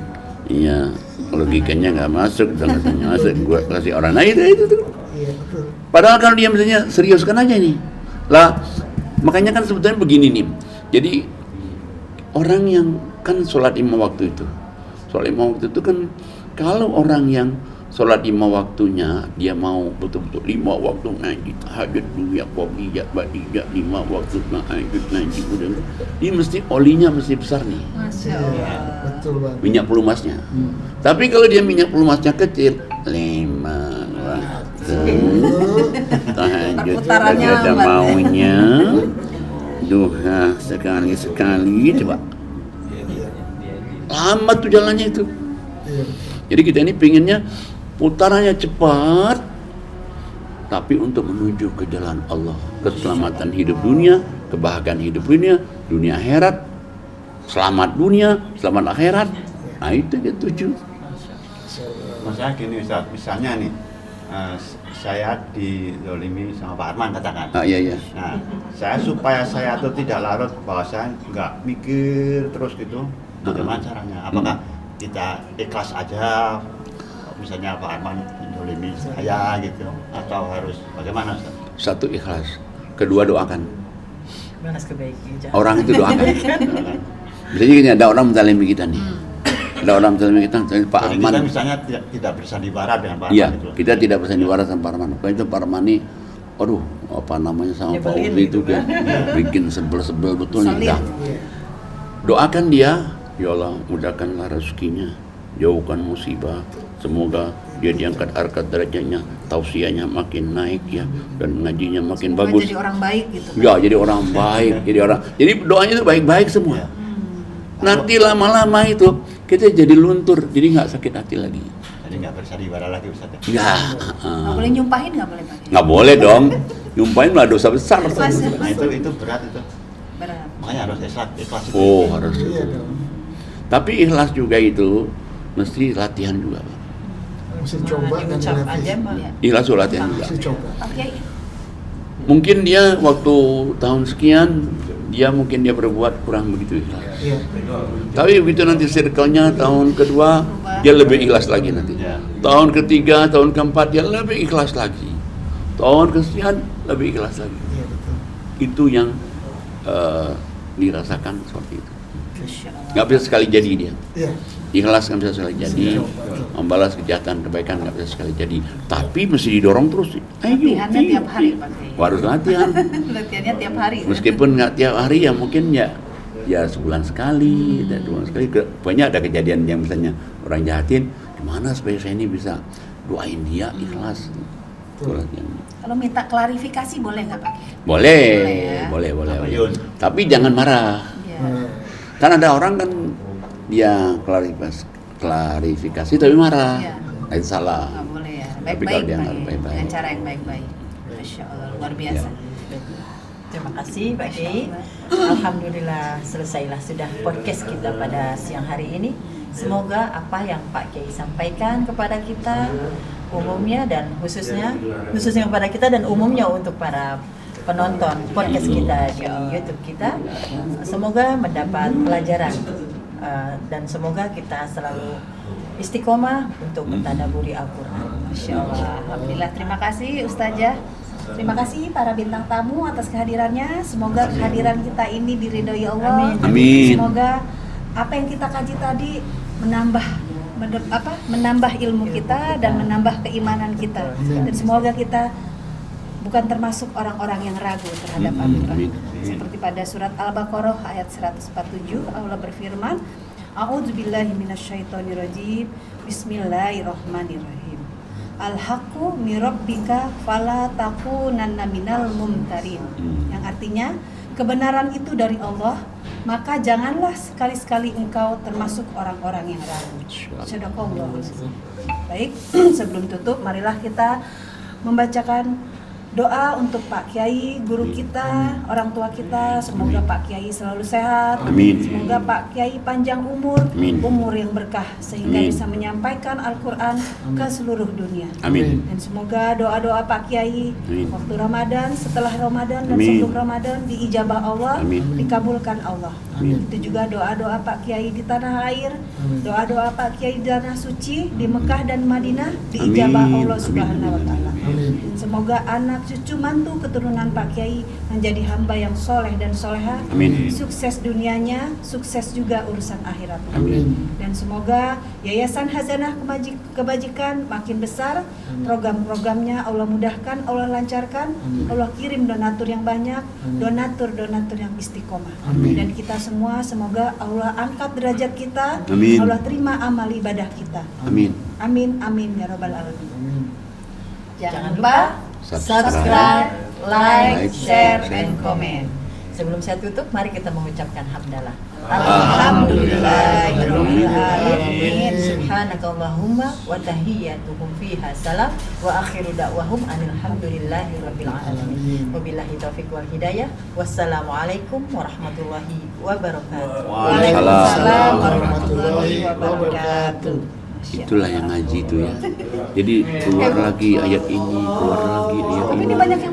Iya, logikanya nggak masuk, katanya masuk. Gua kasih orang lain itu tuh. Iya, betul. Padahal kalau dia misalnya seriuskan aja nih. Lah, makanya kan sebetulnya begini nih. Jadi orang yang kan sholat 5 waktu itu. Sholat 5 waktu itu kan kalau orang yang sholat 5 waktunya dia mau betul-betul 5 waktu ngaji tahajud ya qobliyah ba'diyah 5 waktu ngaji udah dia mesti olinya mesti besar nih. Masya Iya, Allah. betul banget. Minyak pelumasnya. Tapi kalau dia minyak pelumasnya kecil 5 waktu tahajud Perputarannya ada lambat. maunya duha sekali coba lama tuh jalannya itu. Iya. Jadi kita ini pinginnya putarannya cepat, tapi untuk menuju ke jalan Allah, keselamatan hidup dunia, kebahagiaan hidup dunia, dunia akhirat, selamat dunia, selamat akhirat. Nah itu dia tuju. Maksudnya gini Ustaz, misalnya nih saya dizolimi sama Pak Arman katakan. Iya. Nah, supaya saya tuh tidak larut bahwa saya nggak mikir terus gitu, bagaimana caranya? Apakah kita ikhlas aja, misalnya Pak Arman menzolimi saya gitu, atau harus bagaimana Ustaz? Satu ikhlas, kedua doakan. Balas kebaikan. Orang itu doakan. Misalnya gini, ada orang menzalimi kita nih. Ada orang menzalimi kita, misalnya Pak Jadi Arman. kita misalnya tidak bersandiwara dengan Pak Iya, Arman gitu. kita tidak bisa diwaras sama Pak Arman. Kalau itu Pak Arman nih, aduh, apa namanya sama Pak Nyebelin Uzi gitu itu kan, bikin sebel-sebel betul nih. Ngeselin. Dah. Doakan dia, ya Allah, mudahkanlah rezekinya, jauhkan musibah, semoga dia diangkat harkat derajatnya, tausiahnya makin naik ya, dan ngajinya makin Semoga bagus. jadi orang baik gitu. Ya, jadi orang baik, jadi doanya itu baik-baik semua. Nanti lama-lama itu kita jadi luntur, jadi nggak sakit hati lagi. Jadi nggak bersandiwara lagi Ustaz. Ya, Nggak boleh nyumpahin, nggak boleh pakai. nggak boleh dong, nyumpahin malah dosa besar. Nah itu berat itu. Berat. Makanya harus ikhlas itu. Oh, harus Iya itu. dong. Tapi ikhlas juga itu mesti latihan juga, Pak. Mesti coba dan diucap dilatih. aja mah. Iya. Ikhlas itu latihan juga. Mesti coba. Pak Kiai. Mungkin dia waktu tahun sekian mungkin dia berbuat kurang begitu ikhlas. Iya. Tapi begitu nanti circle-nya tahun kedua dia lebih ikhlas lagi nanti. Ya. Tahun ketiga, tahun keempat dia lebih ikhlas lagi. Tahun kesekian lebih ikhlas lagi. Iya, betul. Itu yang dirasakan seperti itu. Masya Allah. Nggak bisa sekali jadi dia. Iya. Ikhlas nggak bisa sekali jadi, Betul. membalas kejahatan kebaikan nggak bisa sekali jadi. Tapi mesti didorong terus. Ayo, Latihannya tiap hari, Pak Kiai. harus latihan. Latihannya tiap hari. Meskipun nggak tiap hari ya mungkin ya sebulan sekali, dan 2 bulan sekali. Banyak ada kejadian yang misalnya orang jahatin, gimana supaya saya ini bisa doain dia ikhlas. Itu latihan. Kalau minta klarifikasi boleh nggak Pak Kiai? Boleh, Boleh ya? boleh. Apa, Yun? Tapi jangan marah. Iya. Nah, Kan ada orang kan dia klarifikasi tapi marah. Iya. Nah, itu salah. Nggak boleh ya. Tapi Baik-baik kalau dia Pak nggak Kiai. baik-baik. Dengan cara yang baik-baik. Masya Allah, luar biasa. Terima kasih Pak Kiai. Alhamdulillah selesailah sudah podcast kita pada siang hari ini. Semoga apa yang Pak Kiai sampaikan kepada kita umumnya dan khususnya kepada kita dan umumnya untuk para penonton podcast kita di YouTube kita, semoga mendapat pelajaran dan semoga kita selalu istiqomah untuk mentadaburi Al-Quran. Masya Allah. Alhamdulillah, terima kasih Ustazah. Terima kasih para bintang tamu atas kehadirannya. Semoga kehadiran kita ini diridhoi Allah. Amin. Semoga apa yang kita kaji tadi menambah ilmu kita dan menambah keimanan kita. Dan semoga kita bukan termasuk orang-orang yang ragu terhadap Al-Quran. Amin. Seperti pada surat Al-Baqarah ayat 147, Allah berfirman, A'udzubillahi minasyaitonirrajim. Bismillahirrahmanirrahim. Al-haqqu mirabbika fala takunanna minal mumtarin. Yang artinya kebenaran itu dari Allah, maka janganlah sekali-sekali engkau termasuk orang-orang yang ragu. Sadaqallahu. Baik, sebelum tutup marilah kita membacakan Doa untuk Pak Kiai, guru kita, orang tua kita, semoga Pak Kiai selalu sehat. Amin. Semoga Pak Kiai panjang umur, Amin. umur yang berkah sehingga Amin. bisa menyampaikan Al-Qur'an ke seluruh dunia. Amin. Dan semoga doa-doa Pak Kiai Amin. waktu Ramadan, setelah Ramadan dan Amin. sebelum Ramadan diijabah Allah, Amin. dikabulkan Allah. Amin. Itu juga doa-doa Pak Kiai di tanah air, Amin. doa-doa Pak Kiai di tanah suci di Mekah dan Madinah diijabah Amin. Allah Subhanahu wa taala. Amin. Dan semoga anak cucu mantu keturunan Pak Kiai menjadi hamba yang soleh dan soleha, Amin. sukses dunianya, sukses juga urusan akhiratnya. Amin. Dan semoga Yayasan Hazanah Kebajikan makin besar, program-programnya Allah mudahkan, Allah lancarkan, Allah kirim donatur yang banyak, donatur-donatur yang istiqomah. Amin. Dan kita semua semoga Allah angkat derajat kita, Amin. Allah terima amal ibadah kita. Amin. Amin, amin ya Rabbal Alamin. Amin. Jangan lupa subscribe, like, share, and comment. Sebelum saya tutup, mari kita mengucapkan hamdalah. Alhamdulillahirabbil alamin. Subhanakallahumma wa tahiyyatuhum fiha salam wa akhiru da'wahum alhamdulillahirabbil alamin. Wabillahi taufiq wal hidayah. Wassalamualaikum warahmatullahi wabarakatuh. Waalaikumsalam warahmatullahi wabarakatuh. Itulah yang ngaji itu ya. Jadi keluar lagi ayat ini, keluar lagi ayat Tapi ini. ini banyak yang